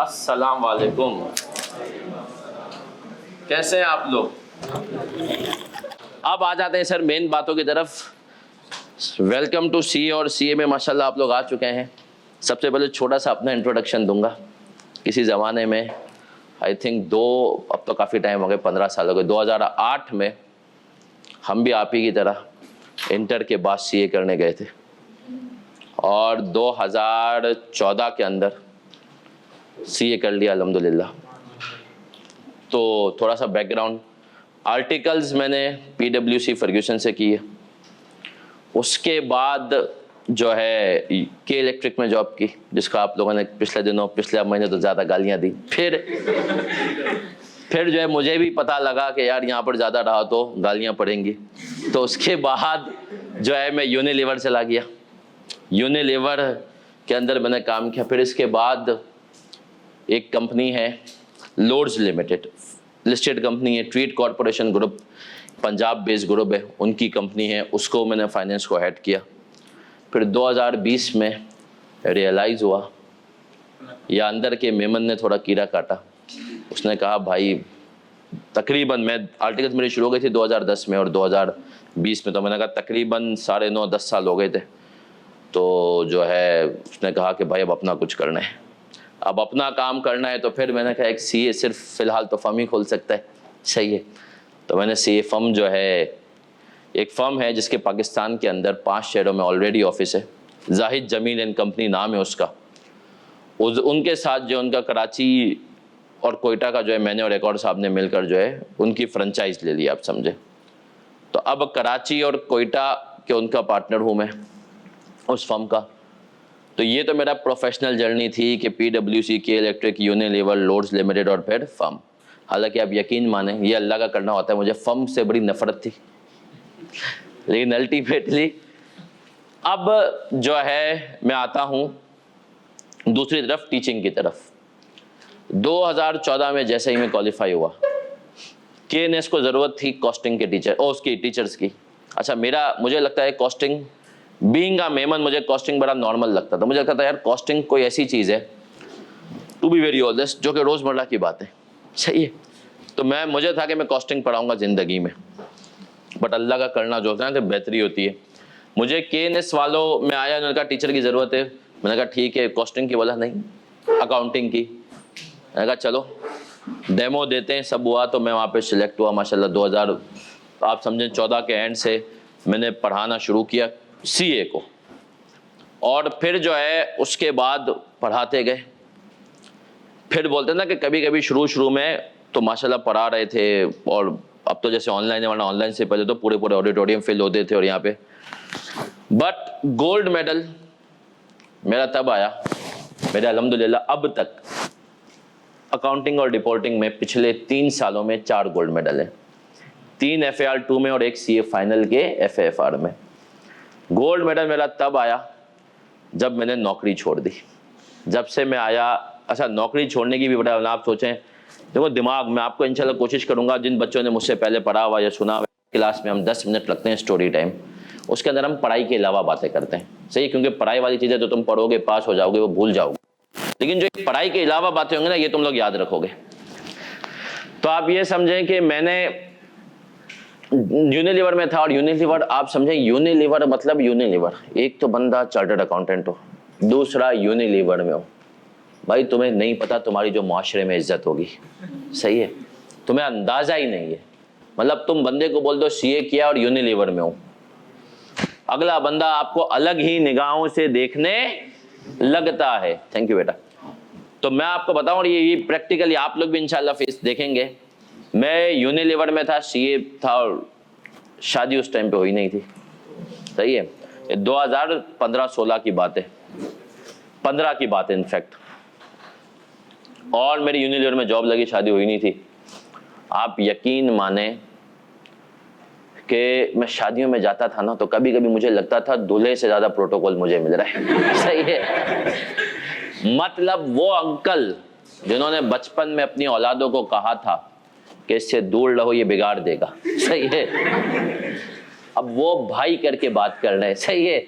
अस्सलाम वालेकुम। कैसे हैं आप लोग? अब आ जाते हैं सर मेन बातों की तरफ। वेलकम टू सीए और सीए में माशाल्लाह आप लोग आ चुके हैं। सबसे पहले छोटा सा अपना इंट्रोडक्शन दूंगा। किसी ज़माने में आई थिंक अब तो काफ़ी टाइम हो गए, 15 साल हो गए, 2008 में हम भी आप ही की तरह इंटर के बाद सीए करने गए थे और 2014 के अंदर सीए कर लिया अल्हम्दुलिल्लाह। तो थोड़ा सा बैकग्राउंड, आर्टिकल्स मैंने पीडब्ल्यूसी फर्ग्यूसन से किए। उसके बाद जो है के इलेक्ट्रिक में जॉब की, जिसका आप लोगों ने पिछले महीने तो ज़्यादा गालियाँ दी। फिर जो है मुझे भी पता लगा कि यार यहाँ पर ज़्यादा रहा तो गालियाँ पड़ेंगी, तो उसके बाद जो है मैं यूनिलीवर चला गया। यूनिलीवर के अंदर मैंने काम किया। फिर इसके बाद एक कंपनी है लोड्स लिमिटेड, लिस्टेड कंपनी है, treat corporation group, Punjab based group है, उनकी कंपनी है, उसको मैंने फाइनेंस को हेड किया। फिर 2020 में रियलाइज़ हुआ या अंदर के मेमन ने थोड़ा कीड़ा काटा। उसने कहा भाई, तकरीबन मैं आर्टिकल्स मेरी शुरू हो गई थी 2010 में और 2020 में, तो मैंने कहा तकरीबन 9.5-10 साल हो गए थे। तो जो है उसने कहा कि भाई अब अपना कुछ करना है, अब अपना काम करना है। तो फिर मैंने कहा एक सीए सिर्फ फ़िलहाल तो फर्म ही खोल सकता है, सही है। तो मैंने सीए फर्म जो है, एक फ़र्म है जिसके पाकिस्तान के अंदर 5 शहरों में ऑलरेडी ऑफिस है, जाहिद जमील एंड कंपनी नाम है उसका। उनके साथ जो उनका कराची और कोयटा का जो है मैंने और एक और साहब ने मिलकर जो है उनकी फ्रेंचाइज ले ली, आप समझे। तो अब कराची और कोयटा के उनका पार्टनर हूँ मैं उस फर्म का। तो ये तो मेरा प्रोफेशनल जर्नी थी कि पीडब्ल्यूसी, के इलेक्ट्रिक, यूनिलीवर, लोड्स लिमिटेड और फिर फर्म। हालांकि आप यकीन माने ये अल्लाह का करना होता है, मुझे फर्म से बड़ी नफरत थी, लेकिन अल्टीमेटली अब जो है मैं आता हूँ दूसरी तरफ, टीचिंग की तरफ। 2014 में जैसे ही मैं क्वालिफाई हुआ, केएनएस को ज़रूरत थी कॉस्टिंग के टीचर्स की। अच्छा, मुझे लगता है कॉस्टिंग, बीइंग अ मेमन, मुझे कॉस्टिंग बड़ा नॉर्मल लगता था। मुझे लगता था यार कॉस्टिंग कोई ऐसी चीज़ है, टू बी वेरी ऑनेस्ट, जो कि रोज़मर्रा की बात है, सही है। तो मुझे था कि मैं कॉस्टिंग पढ़ाऊँगा ज़िंदगी में, बट अल्लाह का करना जो होता है ना, तो बेहतरी होती है। मुझे केएनएस वालों में आया, उन्होंने कहा टीचर की ज़रूरत है। मैंने कहा ठीक है, कॉस्टिंग की, बोला नहीं अकाउंटिंग की। मैंने कहा चलो डेमो देते हैं। सब हुआ तो मैं वहाँ पे सिलेक्ट हुआ माशाल्लाह। 2000 आप समझें 14 के एंड से मैंने पढ़ाना शुरू किया सीए को, और फिर जो है उसके बाद पढ़ाते गए। फिर बोलते ना कि कभी कभी शुरू में तो माशाल्लाह पढ़ा रहे थे, और अब तो जैसे ऑनलाइन है, वरना ऑनलाइन से पहले तो पूरे ऑडिटोरियम फिल होते थे और यहाँ पे। बट गोल्ड मेडल मेरा तब आया, मेरे अल्हम्दुलिल्लाह अब तक अकाउंटिंग और रिपोर्टिंग में पिछले 3 सालों में 4 गोल्ड मेडल हैं, 3 FAR 2 में और 1 CA फाइनल के FAFR में। गोल्ड मेडल मेरा तब आया जब मैंने नौकरी छोड़ दी। जब से मैं आया, अच्छा नौकरी छोड़ने की भी बड़ा, आप सोचें, देखो दिमाग में आपको इंशाल्लाह कोशिश करूंगा, जिन बच्चों ने मुझसे पहले पढ़ा हुआ या सुना हुआ, क्लास में हम 10 मिनट लगते हैं स्टोरी टाइम, उसके अंदर हम पढ़ाई के अलावा बातें करते हैं, सही, क्योंकि पढ़ाई वाली चीज़ें तो तुम पढ़ोगे पास हो जाओगे, वो भूल जाओगे, लेकिन जो पढ़ाई के अलावा बातें होंगी ना, ये तुम लोग याद रखोगे। तो आप ये समझें कि मैंने यूनिलीवर में था, और यूनिलीवर आप समझें, यूनिलीवर मतलब यूनिलीवर, एक तो बंदा चार्टर्ड अकाउंटेंट हो, दूसरा यूनिलीवर में हो। भाई तुम्हें नहीं पता तुम्हारी जो माशरे में इज्जत होगी, सही है, तुम्हें अंदाजा ही नहीं है। मतलब तुम बंदे को बोल दो सीए किया और यूनिलीवर में हो, अगला बंदा आपको अलग ही निगाहों से देखने लगता है। थैंक यू बेटा। तो मैं आपको बताऊं, और ये प्रैक्टिकली आप लोग भी इंशाल्लाह फेस देखेंगे। मैं यूनिलीवर में था, सीए था, और शादी उस टाइम पे हुई नहीं थी, सही है। 2015-16 की बात है, 15 की बात है इनफैक्ट, और मेरी यूनिलीवर में जॉब लगी, शादी हुई नहीं थी। आप यकीन माने कि मैं शादियों में जाता था ना, तो कभी कभी मुझे लगता था दूल्हे से ज्यादा प्रोटोकॉल मुझे मिल रहा है, सही है। मतलब वो अंकल जिन्होंने बचपन में अपनी औलादों को कहा था कि इससे दूर रहो, ये बिगाड़ देगा, सही है, अब वो भाई करके बात कर रहे हैं, सही है।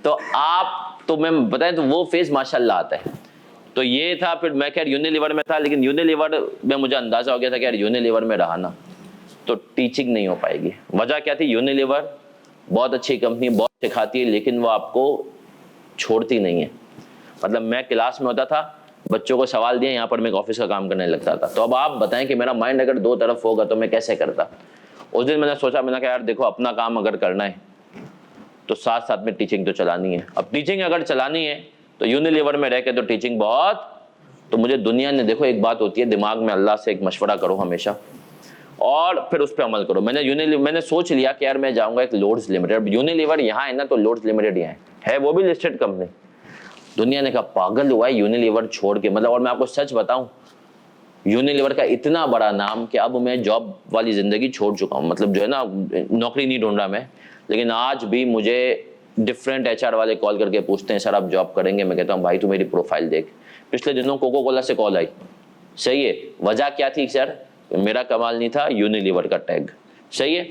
तो आप, तो मैं बताएं, तो वो फेज माशाल्लाह आता है। तो ये था। फिर मैं खैर यूनिलीवर में था, लेकिन यूनिलीवर में मुझे अंदाजा हो गया था कि यार यूनिलीवर में रहा ना तो टीचिंग नहीं हो पाएगी। वजह क्या थी? यूनिलीवर बहुत अच्छी कंपनी, बहुत सिखाती है, लेकिन वो आपको छोड़ती नहीं है। मतलब मैं क्लास में होता था, बच्चों को सवाल दिया, यहाँ पर मैं ऑफिस का काम करने लगता था। तो अब आप बताएं कि मेरा माइंड अगर दो तरफ होगा तो मैं कैसे करता। उस दिन मैंने सोचा, मैंने कहा यार देखो, अपना काम अगर करना है तो साथ साथ में टीचिंग तो चलानी है। अब टीचिंग अगर चलानी है तो यूनिलीवर में रह के तो टीचिंग बहुत, तो मुझे दुनिया ने, देखो एक बात होती है दिमाग में, अल्लाह से एक मशवरा करो हमेशा और फिर उस पर अमल करो। मैंने सोच लिया कि यार मैं जाऊंगा एक लोड्स लिमिटेड। यूनिलीवर यहाँ है ना, तो लोड्स लिमिटेड यहाँ है वो भी लिस्टेड कंपनी। दुनिया ने कहा पागल हुआ है यूनिलीवर छोड़ के, मतलब। और मैं आपको सच बताऊं, यूनिलीवर का इतना बड़ा नाम कि अब मैं जॉब वाली जिंदगी छोड़ चुका हूं। मतलब जो है ना, नौकरी नहीं ढूंढ रहा मैं, लेकिन आज भी मुझे डिफरेंट एचआर वाले कॉल करके पूछते हैं सर आप जॉब करेंगे? मैं कहता हूं भाई तू मेरी प्रोफाइल देख। पिछले दिनों कोको कोला से कॉल आई, सही है। वजह क्या थी सर? मेरा कमाल नहीं था, यूनिलीवर का टैग, सही है।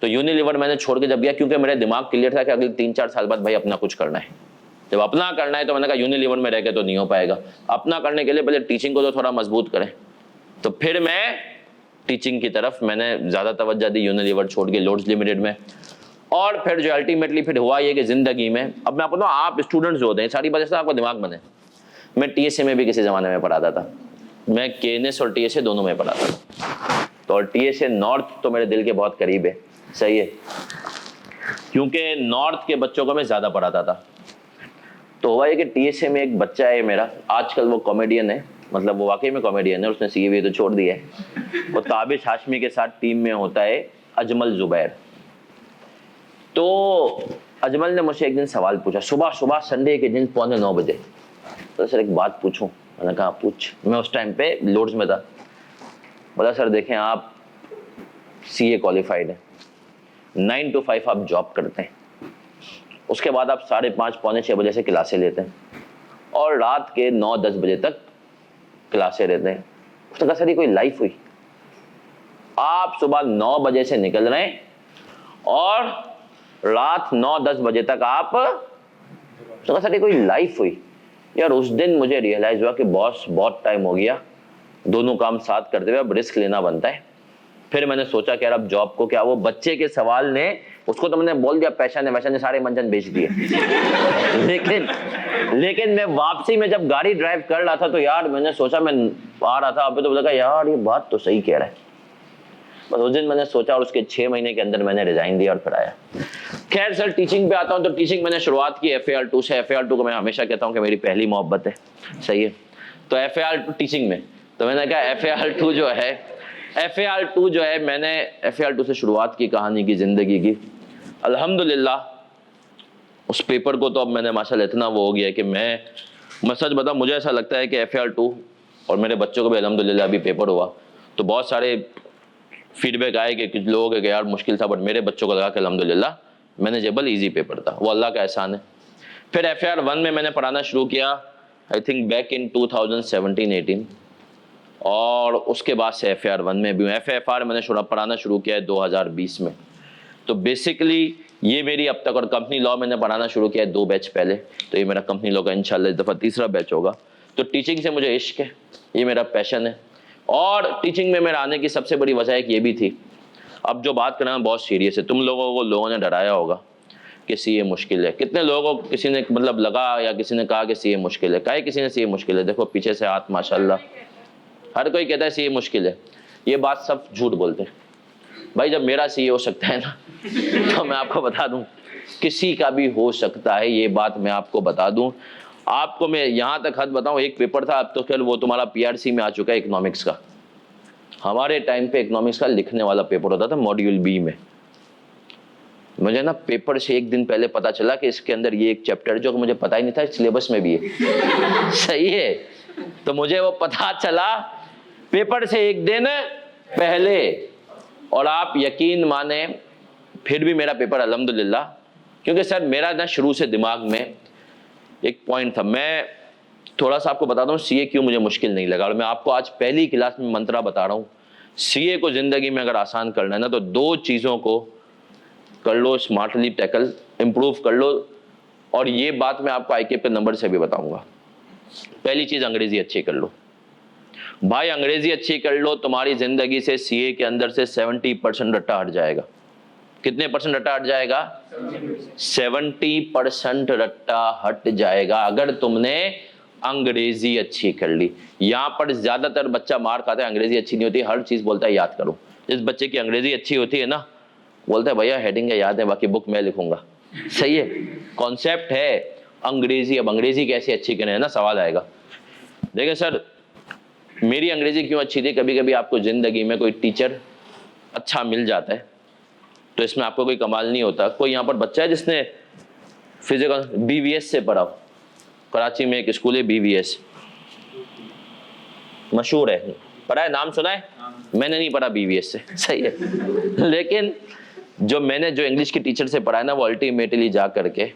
तो यूनिलीवर मैंने छोड़ के जब गया, क्योंकि मेरा दिमाग क्लियर था कि अगले 3-4 साल बाद भाई अपना कुछ करना है। जब अपना करना है तो मैंने कहा यूनिलीवर में रह के तो नहीं हो पाएगा। अपना करने के लिए पहले टीचिंग को तो थोड़ा मजबूत करें। तो फिर मैं टीचिंग की तरफ मैंने ज़्यादा तवज्जो दी, यूनिलीवर छोड़ के लोड्स लिमिटेड में। और फिर जो अल्टीमेटली फिर हुआ ये कि ज़िंदगी में, अब मैं आपको बताऊं, आप स्टूडेंट्स जो होते हैं, सारी वजह से आपका दिमाग बने। मैं टीएसए में भी किसी ज़माने में पढ़ाता था, मैं केएनएस और टीएसए दोनों में पढ़ाता था। तो और टीएसए नॉर्थ तो मेरे दिल के बहुत करीब है, सही है, क्योंकि नॉर्थ के बच्चों को मैं ज़्यादा पढ़ाता था। तो हुआ ये कि टीएसए में एक बच्चा है मेरा, आजकल वो कॉमेडियन है, मतलब वो वाकई में कॉमेडियन है, उसने सीए तो छोड़ दिया है। वो ताबिश हाशमी के साथ टीम में होता है अजमल जुबैर। तो अजमल ने मुझसे एक दिन सवाल पूछा, सुबह सुबह संडे के दिन 8:45 बजे। तो सर एक बात पूछूं? मैंने कहा पूछ। मैं उस टाइम पे लोड्स में था। बोला सर देखें, आप सीए क्वालिफाइड हैं, 9 to 5 आप जॉब करते हैं, उसके बाद आप 5:30 पौने 6 बजे से क्लासें लेते हैं और रात के 9-10 बजे तक क्लासें रहते हैं। उसने कहा सर ये कोई लाइफ हुई? आप सुबह 9 बजे से निकल रहे हैं और रात 9-10 बजे तक आप, उसने कहा सर ये कोई लाइफ हुई? यार उस दिन मुझे रियलाइज हुआ कि बॉस बहुत टाइम हो गया दोनों काम साथ करते हुए, अब रिस्क लेना बनता है। फिर मैंने सोचा कि यार अब जॉब को क्या, वो बच्चे के सवाल ने, उसको तो मैंने बोल दिया पैसा ने वैसा ने सारे मंजन बेच दिए। लेकिन मैं वापसी में जब गाड़ी ड्राइव कर रहा था तो यार मैंने सोचा, मैं आ रहा था अभी तो लगा यार ये बात तो सही कह रहा है। बस उस दिन मैंने सोचा और उसके 6 महीने के अंदर मैंने रिजाइन दिया और फिर आया। खैर सर टीचिंग पे आता हूँ। तो टीचिंग मैंने शुरुआत की FAR2 से। FAR2 को मैं हमेशा कहता हूँ कि मेरी पहली मोहब्बत है, सही है। तो FAR2 टीचिंग में, तो मैंने कहा FAR2 जो है मैंने FAR2 से शुरुआत की कहानी की, जिंदगी की। अल्हम्दुलिल्लाह उस पेपर को तो अब मैंने माशाल्लाह इतना वो हो गया कि मैं सच बताऊं, मुझे ऐसा लगता है कि FAR2 और मेरे बच्चों को भी अल्हम्दुलिल्लाह अभी पेपर हुआ तो बहुत सारे फीडबैक आए कि कुछ लोग कि यार मुश्किल था, बट मेरे बच्चों को लगा कि अल्हम्दुलिल्लाह मैनेजेबल ईजी पेपर था। वो अल्लाह का एहसान है। फिर FAR1 में मैंने पढ़ाना शुरू किया, आई थिंक बैक इन 2017-18, और उसके बाद से FAR1 में भी हूँ। FFR मैंने पढ़ाना शुरू किया है 2020 में। तो बेसिकली ये मेरी अब तक, और कंपनी लॉ मैंने पढ़ाना शुरू किया है 2 बैच पहले, तो ये मेरा कंपनी लॉ का इंशाल्लाह इस दफ़ा 3रा बैच होगा। तो टीचिंग से मुझे इश्क है, ये मेरा पैशन है। और टीचिंग में मेरा आने की सबसे बड़ी वजह एक ये भी थी, अब जो बात करना बहुत सीरियस है, तुम लोगों ने डराया होगा कि सीए मुश्किल है। कितने लोगों को किसी ने मतलब लगा या किसी ने कहा कि सीए मुश्किल है? कहा किसी ने सीए मुश्किल है? देखो पीछे से हाथ माशाल्लाह, हर कोई कहता है सीए मुश्किल है। ये बात सब झूठ बोलते हैं भाई। जब मेरा सीए हो सकता है ना तो मैं आपको बता दूं किसी का भी हो सकता है, ये बात मैं आपको बता दूं। आपको मैं यहाँ तक हद बताऊं, एक पेपर था, अब तो खैर वो तुम्हारा PRC में आ चुका है, इकोनॉमिक्स का। हमारे टाइम पे इकोनॉमिक्स का लिखने वाला पेपर होता था मॉड्यूल B में। मुझे ना पेपर से एक दिन पहले पता चला कि इसके अंदर ये एक चैप्टर जो मुझे पता ही नहीं था सिलेबस में भी है, सही है। तो मुझे वो पता चला पेपर से एक दिन पहले, और आप यकीन माने फिर भी मेरा पेपर अल्हम्दुलिल्लाह, क्योंकि सर मेरा ना शुरू से दिमाग में एक पॉइंट था। मैं थोड़ा सा आपको बता दूं सीए क्यों मुझे मुश्किल नहीं लगा, और मैं आपको आज पहली क्लास में मंत्रा बता रहा हूं। सीए को जिंदगी में अगर आसान करना है ना तो 2 चीज़ों को कर लो, स्मार्टली टैकल, इम्प्रूव कर लो। और ये बात मैं आपको IQ के नंबर से भी बताऊंगा। पहली चीज अंग्रेजी अच्छी कर लो भाई, अंग्रेजी अच्छी कर लो, तुम्हारी जिंदगी से सीए के अंदर से 70% रट्टा हट जाएगा। कितने परसेंट रट्टा हट जाएगा? 70% रट्टा हट जाएगा अगर तुमने अंग्रेजी अच्छी कर ली। यहां पर ज्यादातर बच्चा मार खाता है, अंग्रेजी अच्छी नहीं होती, हर चीज बोलता है याद करो। जिस बच्चे की अंग्रेजी अच्छी होती है ना, बोलता है भैया हेडिंग याद है, बाकी बुक मैं लिखूंगा। सही है, कॉन्सेप्ट है अंग्रेजी। अब अंग्रेजी कैसे अच्छी करें, है ना, सवाल आएगा। देखिए सर, मेरी अंग्रेजी क्यों अच्छी थी, कभी कभी आपको जिंदगी में कोई टीचर अच्छा मिल जाता है तो इसमें आपको कोई कमाल नहीं होता। कोई यहाँ पर बच्चा है जिसने फिजिकल बीवीएस से पढ़ा, कराची में एक स्कूल है बीवीएस, मशहूर है, पढ़ा है, नाम सुना है? मैंने नहीं पढ़ा बीवीएस से, सही है, लेकिन मैंने जो इंग्लिश की टीचर से पढ़ा है ना, वो अल्टीमेटली जा करके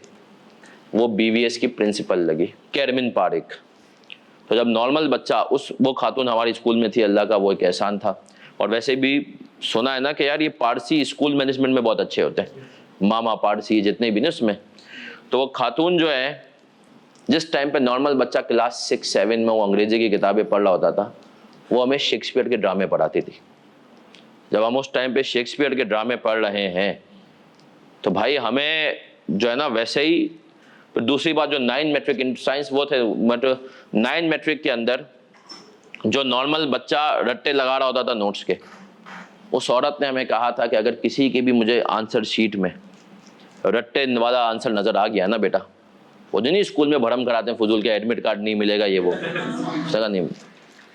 वो बीवीएस की प्रिंसिपल लगी, कैरमिन पारिक। तो जब नॉर्मल बच्चा, वो खातून हमारे स्कूल में थी, अल्लाह का वो एक एहसान था। और वैसे भी सुना है ना कि यार ये पारसी स्कूल मैनेजमेंट में बहुत अच्छे होते हैं, मामा पारसी जितने भी ना उसमें। तो वो खातून जो है, जिस टाइम पे नॉर्मल बच्चा क्लास 6-7 में वो अंग्रेजी की किताबें पढ़ रहा होता था, वो हमें शेक्सपियर के ड्रामे पढ़ाती थी। जब हम उस टाइम पे शेक्सपियर के ड्रामे पढ़ रहे हैं तो भाई हमें जो है ना, वैसे ही। फिर दूसरी बात, जो 9 मैट्रिक इन साइंस वो थे, मतलब 9 मैट्रिक के अंदर जो नॉर्मल बच्चा रट्टे लगा रहा होता था नोट्स के, उस औरत ने हमें कहा था कि अगर किसी की भी मुझे आंसर शीट में रट्टे वाला आंसर नजर आ गया ना बेटा, वो जो नहीं स्कूल में भरम कराते हैं फजूल के, एडमिट कार्ड नहीं मिलेगा, ये वो सगा नहीं।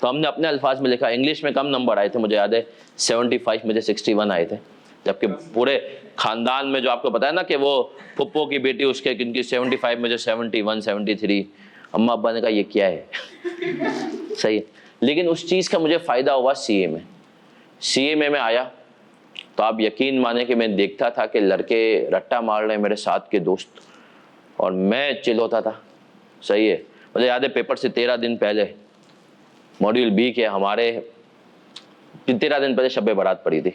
तो हमने अपने अल्फाज में लिखा। इंग्लिश में कम नंबर आए थे, मुझे याद है 75, मुझे 61 आए थे, जबकि पूरे खानदान में जो आपको पता है ना कि वो फुप्पो की बेटी उसके किनकी 75, मुझे 71, 73। अम्मा अब्बा ने कहा ये क्या है सही है। लेकिन उस चीज़ का मुझे फ़ायदा हुआ सीए में। सीए में मैं आया तो आप यकीन माने कि मैं देखता था कि लड़के रट्टा मार रहे हैं मेरे साथ के दोस्त, और मैं चिल होता था। सही है, मुझे याद है पेपर से 13 दिन पहले मॉड्यूल बी के हमारे 13 दिन पहले शब बारात पड़ी थी।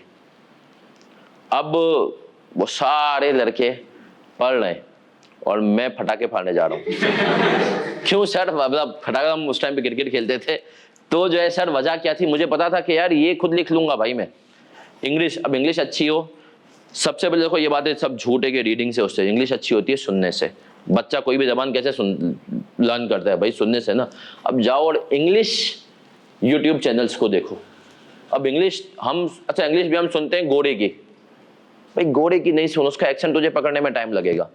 अब वो सारे लड़के पढ़ रहे हैं और मैं फटाके फाड़ने जा रहा हूँ क्यों सर? मतलब फटाका, हम उस टाइम पे क्रिकेट खेलते थे, तो जो है सर वजह क्या थी, मुझे पता था कि यार ये खुद लिख लूंगा भाई मैं इंग्लिश। अब इंग्लिश अच्छी हो, सबसे पहले देखो ये बात है, सब झूठ है कि रीडिंग से उससे इंग्लिश अच्छी होती है सुनने से। बच्चा कोई भी जबान कैसे लर्न करता है भाई? सुनने से ना। अब जाओ और इंग्लिश यूट्यूब चैनल्स को देखो। अब इंग्लिश हम, अच्छा इंग्लिश भी हम सुनते हैं गोरे की, भाई गोरे की नहीं सुन, उसका एक्सेंट तुझे पकड़ने में टाइम लगेगा।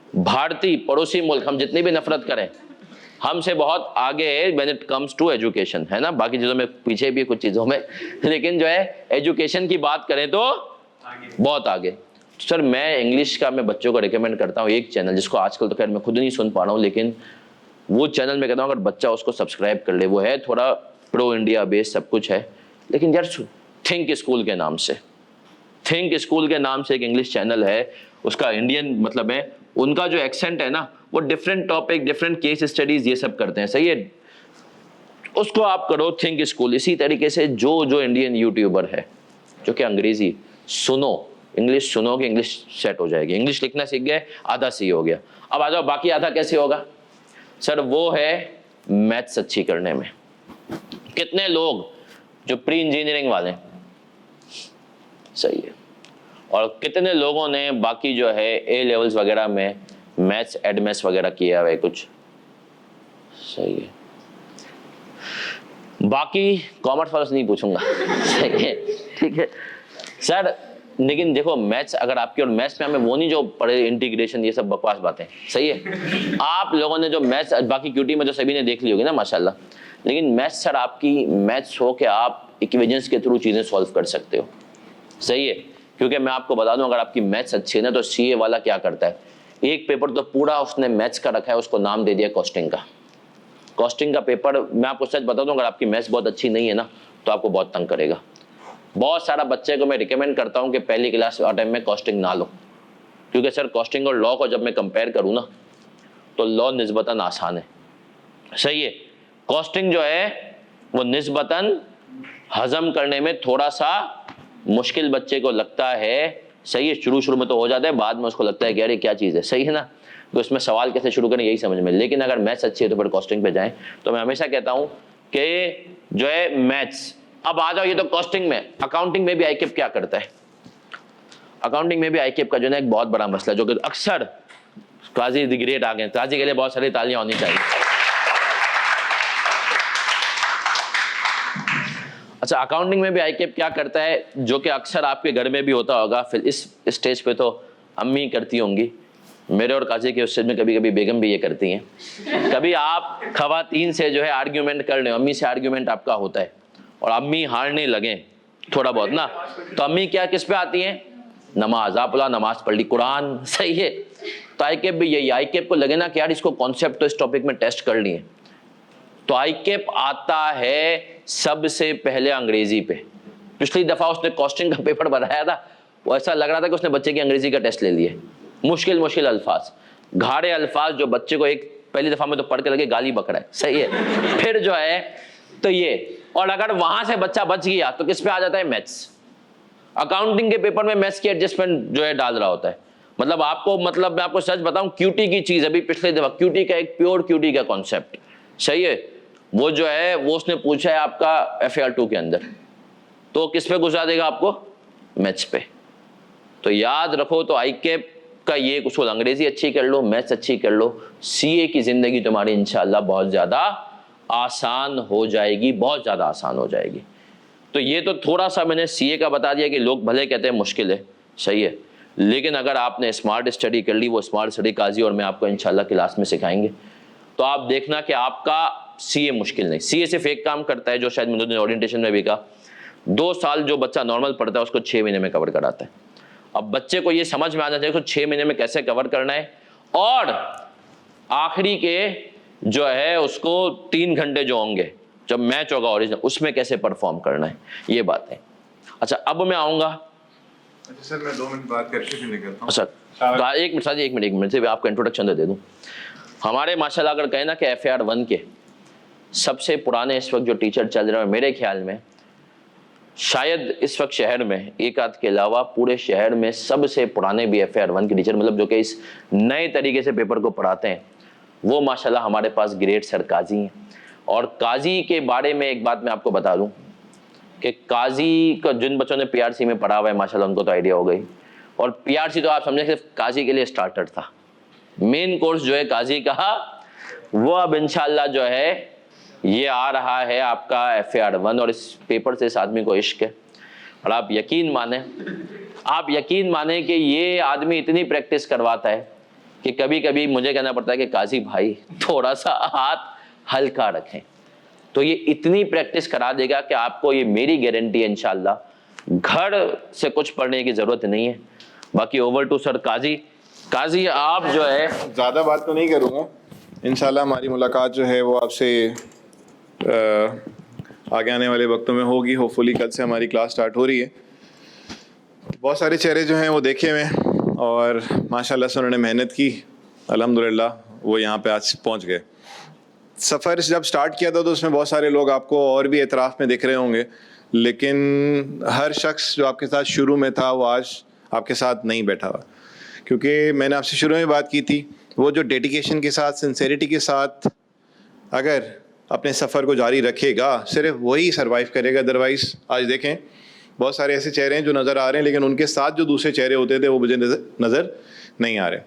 भारतीय पड़ोसी मुल्क, हम जितनी भी नफरत करें, हमसे बहुत आगे है when it comes to education, है ना। बाकी चीज़ों में पीछे भी कुछ चीज़ों में, लेकिन जो है एजुकेशन की बात करें तो बहुत आगे। सर मैं इंग्लिश का मैं बच्चों को रिकमेंड करता हूँ एक चैनल, जिसको आजकल तो खैर मैं खुद नहीं सुन पा रहा हूँ, लेकिन वो चैनल मैं कहता हूँ अगर बच्चा उसको सब्सक्राइब कर ले, वो है थोड़ा प्रो इंडिया बेस्ड सब कुछ है, लेकिन यार थिंक स्कूल के नाम से, थिंक स्कूल के नाम से एक इंग्लिश चैनल है, उसका इंडियन मतलब है, उनका जो एक्सेंट है ना, वो different topic, different case studies ये सब करते हैं। सही है, उसको आप करो थिंक स्कूल। इसी तरीके से जो इंडियन यूट्यूबर है जो कि अंग्रेजी सुनो, इंग्लिश सुनोगे, इंग्लिश सेट हो जाएगी। इंग्लिश लिखना सीख गए, आधा सी हो गया। अब आ जाओ बाकी आधा कैसे होगा? सर वो है मैथ्स अच्छी करने में। कितने लोग जो प्री इंजीनियरिंग वाले, सही है, और कितने लोगों ने बाकी जो है ए लेवल्स वगैरह में मैथ्स एडमेस वगैरह किया हुआ है कुछ, सही है। बाकी कॉमर्स वालों से नहीं पूछूंगा सही है, ठीक है सर। लेकिन देखो मैथ्स अगर आपकी, और मैथ्स में हमें वो नहीं जो पढ़े इंटीग्रेशन ये सब बकवास बातें, सही है। आप लोगों ने जो मैथ्स, बाकी क्यूटी में जो सभी ने देख ली होगी ना माशाल्लाह, लेकिन मैथ्स सर आपकी मैथ्स हो कि आप इक्वेशंस के थ्रू चीज़ें सॉल्व कर सकते हो, सही है। क्योंकि मैं आपको बता दूं, अगर आपकी मैथ्स अच्छी है ना, तो सीए वाला क्या करता है, एक पेपर तो पूरा उसने मैथ्स का रखा है, उसको नाम दे दिया कॉस्टिंग का। कॉस्टिंग का पेपर मैं आपको सच बता दूं, अगर आपकी मैथ्स बहुत अच्छी नहीं है ना, तो आपको बहुत तंग करेगा। बहुत सारा बच्चे को मैं रिकमेंड करता हूं कि पहली क्लास टाइम में कॉस्टिंग ना लो, क्योंकि सर कॉस्टिंग और लॉ को जब मैं कंपेयर करूं ना, तो लॉ निस्बतन आसान है, सही है। कॉस्टिंग जो है वो निस्बतन हजम करने में थोड़ा सा मुश्किल बच्चे को लगता है, सही है। शुरू में तो हो जाता है, बाद में उसको लगता है कि यार ये क्या चीज़ है, सही है ना। कि उसमें सवाल कैसे शुरू करें यही समझ में। लेकिन अगर मैथ्स अच्छी है तो फिर कॉस्टिंग पे जाएं। तो मैं हमेशा कहता हूं कि जो है मैथ्स, अब आ जाओ ये तो कॉस्टिंग में, अकाउंटिंग में भी आईकेप क्या करता है। अकाउंटिंग में भी आईकेप का जो है एक बहुत बड़ा मसला जो कि अक्सर, काजी द ग्रेट आ गए, काजी के लिए बहुत सारी तालियां होनी चाहिए। अच्छा, अकाउंटिंग में भी आईकेप क्या करता है जो कि अक्सर आपके घर में भी होता होगा, फिर इस स्टेज पे तो अम्मी करती होंगी, मेरे और काजी के उस स्टेज में कभी कभी बेगम भी ये करती हैं। कभी आप खवातीन से जो है आर्ग्यूमेंट कर रहे हो, अम्मी से आर्ग्यूमेंट आपका होता है और अम्मी हारने लगे थोड़ा बहुत ना, तो अम्मी क्या किस पे आती हैं, नमाज, आप बोला नमाज पढ़ ली, कुरान, सही है। तो आईकेप भी यही, आईकेप को लगे ना कि यार इसको कॉन्सेप्ट तो इस टॉपिक में टेस्ट कर लिए, तो आईकेप आता है सबसे पहले अंग्रेजी पे। पिछली दफा उसने कॉस्टिंग का पेपर बनाया था, वो ऐसा लग रहा था कि उसने बच्चे की अंग्रेजी का टेस्ट ले लिए। मुश्किल मुश्किल अल्फाज, घाड़े अल्फाज जो बच्चे को एक पहली दफा में तो पढ़ के लगे गाली बक रहा है, सही है। फिर जो है तो ये, और अगर वहां से बच्चा बच गया तो किस पे आ जाता है, मैथ्स। अकाउंटिंग के पेपर में मैथ्स की एडजस्टमेंट जो है डाल रहा होता है। मतलब आपको, मतलब मैं आपको सच बताऊं, क्यूटी की चीज, अभी पिछले दफा क्यूटी का एक प्योर क्यूटी का कॉन्सेप्ट, सही है, वो जो है वो उसने पूछा है आपका FAR 2 के अंदर, तो किस पे गुजार देगा आपको, मैथ्स पे। तो याद रखो, तो आईकेप का ये कुछ, अंग्रेजी अच्छी कर लो, मैथ्स अच्छी कर लो, सीए की जिंदगी तुम्हारी इंशाल्लाह बहुत ज्यादा आसान हो जाएगी, बहुत ज्यादा आसान हो जाएगी। तो ये तो थोड़ा सा मैंने सीए का बता दिया कि लोग भले कहते हैं मुश्किल है, सही है, लेकिन अगर आपने स्मार्ट स्टडी कर ली, वो स्मार्ट स्टडी काजी और मैं आपको इंशाल्लाह क्लास में सिखाएंगे, तो आप देखना कि आपका सीए मुश्किल नहीं। सीए सिर्फ एक काम करता है जो शायद मैंने ओरिएंटेशन में भी कहा, 2 साल जो बच्चा नॉर्मल पढ़ता है उसको 6 महीने में कवर कराता है। अब बच्चे को ये समझ में आना चाहिए उसको 6 महीने में कैसे कवर करना है, और आखिरी के जो है उसको 3 घंटे जो होंगे जब मैच होगा ओरिजिनल, उसमें कैसे परफॉर्म करना है, ये बात है। अच्छा, अब मैं आऊँगा, अच्छा सर मैं 2 मिनट बात करके फिर निकलता हूँ। सर तो एक मिनट से आपका इंट्रोडक्शन दे दूँ। हमारे माशाल्लाह अगर कहें ना कि FAR 1 के सबसे पुराने इस वक्त जो टीचर चल रहे हैं, मेरे ख्याल में शायद इस वक्त शहर में एक आध के अलावा पूरे शहर में सबसे पुराने भी FAR 1 के टीचर, मतलब जो कि इस नए तरीके से पेपर को पढ़ाते हैं, वो माशाल्लाह हमारे पास ग्रेट सर काजी हैं। और काजी के बारे में एक बात मैं आपको बता दूं कि काजी का जिन बच्चों ने PRC में पढ़ा हुआ है माशाल्लाह उनको तो आइडिया हो गई, और PRC तो आप समझे सिर्फ काजी के लिए स्टार्टर था। मेन कोर्स जो है काजी का, वो अब इंशाल्लाह जो है ये आ रहा है आपका FAR 1, और इस पेपर से इस आदमी को इश्क है। और आप यकीन माने कि ये आदमी इतनी प्रैक्टिस करवाता है कि कभी कभी मुझे कहना पड़ता है कि काजी भाई थोड़ा सा हाथ हल्का रखें। तो ये इतनी प्रैक्टिस करा देगा कि आपको, ये मेरी गारंटी है इंशाल्लाह, घर से कुछ पढ़ने की जरूरत नहीं है। बाकी ओवर टू सर काजी आप जो है, ज़्यादा बात तो नहीं करूँगा, इंशाल्लाह हमारी मुलाकात जो है वो आपसे आगे आने वाले वक्तों में होगी। होपफुली कल से हमारी क्लास स्टार्ट हो रही है। बहुत सारे चेहरे जो हैं वो देखे हुए हैं और माशाल्लाह से उन्होंने मेहनत की, अल्हम्दुलिल्लाह वो यहाँ पे आज पहुँच गए। सफ़र जब स्टार्ट किया था तो उसमें बहुत सारे लोग आपको और भी एतराफ़ में दिख रहे होंगे, लेकिन हर शख्स जो आपके साथ शुरू में था वो आज आपके साथ नहीं बैठा हुआ, क्योंकि मैंने आपसे शुरू में बात की थी, वो जो डेडिकेशन के साथ, सिंसेरिटी के साथ अगर अपने सफ़र को जारी रखेगा, सिर्फ वही सरवाइव करेगा। अदरवाइज़ आज देखें बहुत सारे ऐसे चेहरे हैं जो नज़र आ रहे हैं, लेकिन उनके साथ जो दूसरे चेहरे होते थे वो मुझे नज़र नहीं आ रहे।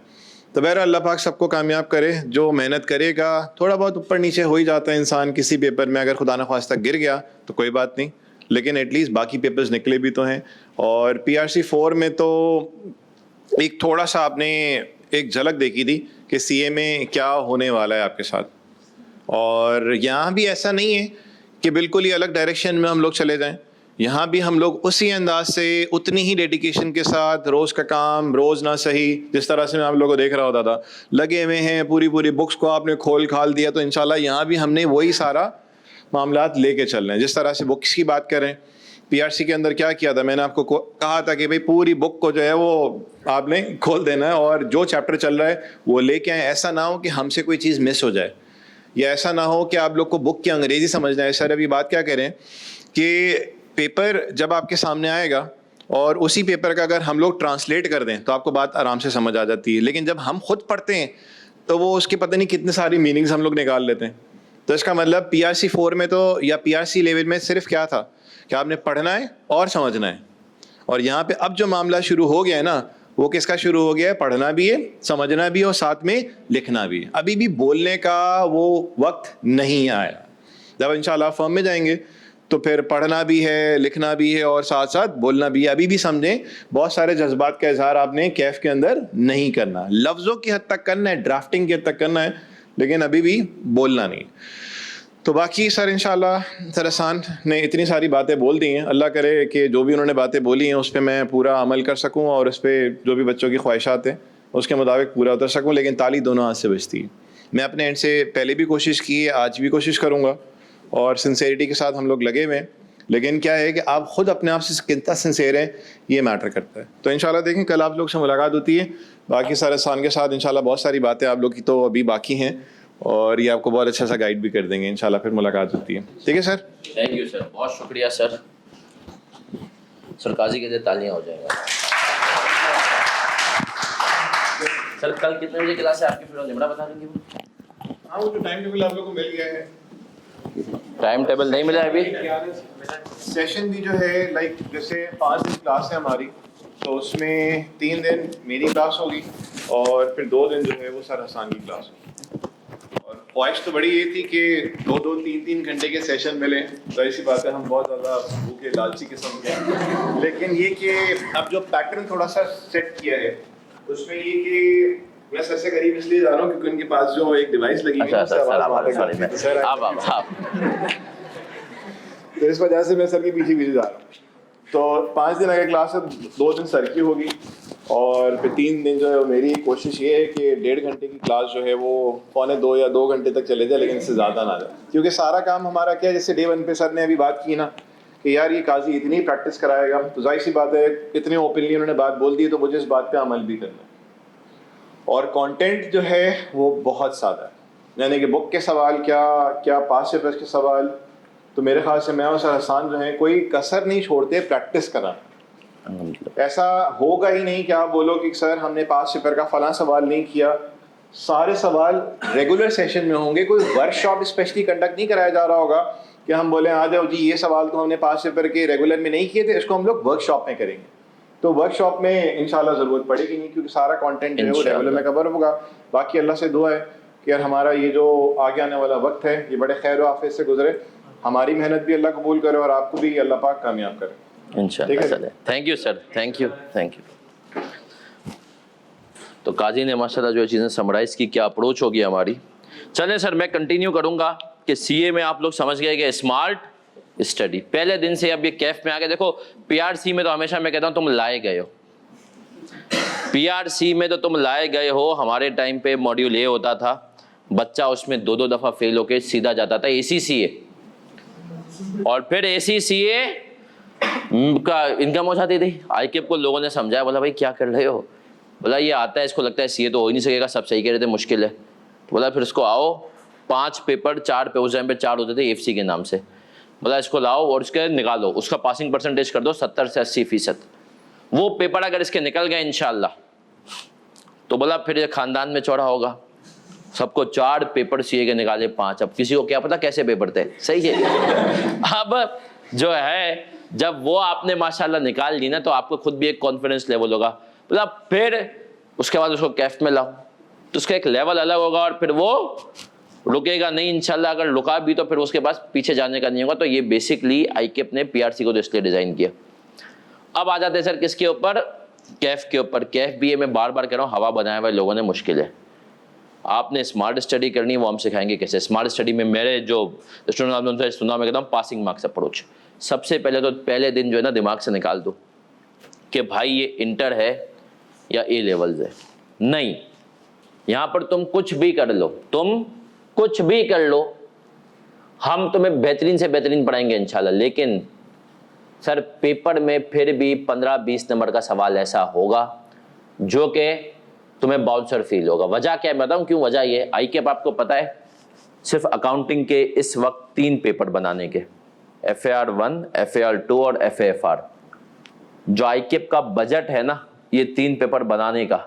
तो बहरहाल अल्लाह पाक सबको कामयाब करे। जो मेहनत करेगा, थोड़ा बहुत ऊपर नीचे हो ही जाता है इंसान किसी पेपर में, अगर खुदा न ख्वास्ता गिर गया तो कोई बात नहीं, लेकिन एटलीस्ट बाकी पेपर्स निकले भी तो हैं। और PRC 4 में तो एक थोड़ा सा आपने एक झलक देखी थी कि CA में क्या होने वाला है आपके साथ, और यहाँ भी ऐसा नहीं है कि बिल्कुल ही अलग डायरेक्शन में हम लोग चले जाएं। यहाँ भी हम लोग उसी अंदाज से, उतनी ही डेडिकेशन के साथ, रोज़ का काम रोज़ ना सही, जिस तरह से मैं आप लोगों को देख रहा होता था, लगे हुए हैं। पूरी बुक्स को आपने खोल खाल दिया, तो इंशाल्लाह यहाँ भी हमने वही सारा मामलात लेके चल रहे हैं। जिस तरह से बुक्स की बात करें, PRC के अंदर क्या किया था, मैंने आपको कहा था कि भाई पूरी बुक को जो है वो आपने खोल देना है और जो चैप्टर चल रहा है वो लेके आए। ऐसा ना हो कि हमसे कोई चीज़ मिस हो जाए, या ऐसा ना हो कि आप लोग को बुक की अंग्रेज़ी समझना है। सर अभी बात क्या करें कि पेपर जब आपके सामने आएगा और उसी पेपर का अगर हम लोग ट्रांसलेट कर दें तो आपको बात आराम से समझ आ जाती है। लेकिन जब हम खुद पढ़ते हैं तो वो उसके पता नहीं कितने सारी मीनिंग्स हम लोग निकाल लेते हैं। तो इसका मतलब PRC 4 में तो या PRC लेवल में सिर्फ क्या था कि आपने पढ़ना है और समझना है। और यहाँ पे अब जो मामला शुरू हो गया है ना, वो किसका शुरू हो गया है? पढ़ना भी है, समझना भी है और साथ में लिखना भी है। अभी भी बोलने का वो वक्त नहीं आया। जब इंशाल्लाह फर्म में जाएंगे तो फिर पढ़ना भी है, लिखना भी है और साथ साथ बोलना भी है। अभी भी समझें, बहुत सारे जज्बात का इजहार आपने कैफ के अंदर नहीं करना, लफ्ज़ों की हद तक करना है, ड्राफ्टिंग की हद तक करना है, लेकिन अभी भी बोलना नहीं। तो बाकी सर इंशाल्लाह सर एहसान ने इतनी सारी बातें बोल दी हैं, अल्लाह करे कि जो भी उन्होंने बातें बोली हैं उस पर मैं पूरा अमल कर सकूं और उस पर जो भी बच्चों की ख्वाहिशात हैं उसके मुताबिक पूरा उतर सकूं। लेकिन ताली दोनों हाथ से बजती है। मैं अपने एंड से पहले भी कोशिश की है, आज भी कोशिश करूँगा और सिंसेरिटी के साथ हम लोग लगे हुए हैं। लेकिन क्या है कि आप ख़ुद अपने आप से कितना सिंसेर हैं ये मैटर करता है। तो इंशाल्लाह देखें कल आप लोग से मुलाकात होती है। बाकी सर एहसान के साथ इंशाल्लाह बहुत सारी बातें आप लोग की तो अभी बाकी हैं और ये आपको बहुत अच्छा सा गाइड भी कर देंगे। इंशाल्लाह फिर मुलाकात होती है। ठीक है सर, थैंक यू सर, बहुत शुक्रिया सर। सर काजी के लिए तालियां हो जाएगा। सर कल कितने बजे क्लास है आपकी? फिर निमड़ा बता देंगे। हाँ, वो जो टाइम टेबल आप लोग को मिल गया है। टाइम टेबल नहीं मिला है अभी। सेशन भी जो है लाइक जैसे 5 दिन क्लास है हमारी, तो उसमें 3 दिन मेरी क्लास होगी और फिर 2 दिन जो है वो सर हसान की क्लास होगी। और ख्वाहिश तो बड़ी ये थी कि 2-2, 3-3 घंटे के सेशन मिले। जाहिर सी बात है हम बहुत ज़्यादा भूखे लालची किस्म के, लेकिन ये कि अब जो पैटर्न थोड़ा सा सेट किया है उसमें ये कि मैं सर से करीब इसलिए जा रहा हूँ क्योंकि उनके पास जो एक डिवाइस लगी हुई है तो इस वजह से मैं सर के पीछे जा रहा हूँ। तो 5 दिन अगर क्लास है, 2 दिन सर की होगी और फिर 3 दिन जो है मेरी कोशिश ये है कि 1.5 घंटे की क्लास जो है वो 1.25 या 2 घंटे तक चले जाए, लेकिन इससे ज़्यादा ना जाए। क्योंकि सारा काम हमारा क्या है, जैसे डे 1 पे सर ने अभी बात की ना कि यार ये काजी इतनी प्रैक्टिस कराएगा, तो जाहिर सी बात है इतने ओपनली उन्होंने बात बोल दी तो मुझे इस बात पे अमल भी करना है। और कंटेंट जो है वो बहुत सादा है, यानी कि बुक के सवाल क्या पास पेपर्स के सवाल, तो मेरे ख्याल से मैं और सर हसान जो है कोई कसर नहीं छोड़ते प्रैक्टिस कराना। ऐसा होगा ही नहीं कि आप बोलो कि सर हमने पास पेपर का फला सवाल नहीं किया। सारे सवाल रेगुलर सेशन में होंगे, कोई वर्कशॉप स्पेशली कंडक्ट नहीं कराया जा रहा होगा कि हम बोले आ जाओ जी ये सवाल तो हमने पास पेपर के रेगुलर में नहीं किए थे, इसको हम लोग वर्कशॉप में करेंगे। तो वर्कशॉप में इंशाल्लाह ज़रूरत पड़ेगी नहीं, क्योंकि सारा कंटेंट जो है वो रेगुलर में कवर होगा। बाकी अल्लाह से दुआ है कि यार हमारा ये जो आगे आने वाला वक्त है ये बड़े खैर आफियत से गुजरे, हमारी मेहनत भी अल्लाह कबूल करे और आपको भी अल्लाह पाक कामयाब करे इंशाल्लाह। Thank you sir, thank you. तो काजी ने माशाल्लाह जो चीज़ें समराइज़ की, क्या अप्रोच होगी हमारी। चलें सर मैं कंटिन्यू करूँगा कि CA में आप लोग समझ गए कि स्मार्ट स्टडी पहले दिन से अब ये कैफ में आ गए। देखो PRC में तो हमेशा मैं कहता हूँ तुम लाए गए हो, PRC में तो तुम लाए गए हो। हमारे टाइम पे मॉड्यूल A होता था, बच्चा उसमें 2-2 दफ़ा फेल होके सीधा जाता था ACCA, और फिर ACCA का इनकम हो जाती थी। ICAP को लोगों ने समझाया, बोला भाई क्या कर रहे हो, बोला ये आता है, इसको लगता है CA तो हो ही नहीं सकेगा, सब सही कह रहे थे मुश्किल है। तो बोला फिर इसको आओ 5 पेपर 4 पे उस टाइम पे 4 होते थे FC के नाम से, बोला इसको लाओ और इसके निकालो, उसका पासिंग परसेंटेज कर दो 70 से 80%। वो पेपर अगर इसके निकल गए इंशाल्लाह तो बोला फिर ये खानदान में चौड़ा होगा। सबको 4 पेपर CA के निकाले 5, अब किसी को क्या पता कैसे पेपर थे, सही है। अब जो है जब वो आपने माशाल्लाह निकाल ली ना तो आपको खुद भी एक कॉन्फिडेंस लेवल होगा, बोला फिर उसके बाद उसको कैफ में लाओ तो उसका एक लेवल अलग होगा और फिर वो रुकेगा नहीं इंशाल्लाह। अगर रुका भी तो फिर उसके पास पीछे जाने का नहीं होगा। तो ये बेसिकली ICAP ने PRC को तो इसलिए डिज़ाइन किया। अब आ जाते हैं सर किसके ऊपर, कैफ के ऊपर। कैफ भी मैं बार बार कह रहा हूँ हवा बनाए हुए लोगों ने मुश्किल है। आपने स्मार्ट स्टडी करनी है, वो हम सिखाएंगे कैसे। स्मार्ट स्टडी में मेरे जो स्टूडेंट आपने उनसे सुना, मैं कहता हूँ पासिंग मार्क्स अप्रोच। सबसे पहले तो पहले दिन जो है ना दिमाग से निकाल दो कि भाई ये इंटर है या A लेवल्स है। नहीं, यहाँ पर तुम कुछ भी कर लो, तुम कुछ भी कर लो, हम तुम्हें बेहतरीन से बेहतरीन पढ़ाएंगे इंशाल्लाह। लेकिन सर पेपर में फिर भी 15-20 नंबर का सवाल ऐसा होगा जो कि तुम्हें बाउंसर फील होगा। वजह क्या है मैं बताऊं क्यों? वजह ये, ICAP आपको पता है सिर्फ अकाउंटिंग के इस वक्त 3 पेपर बनाने के, FAR 1, FAR 2 और FAFR। जो आईकेप का बजट है ना, ये 3 पेपर बनाने का,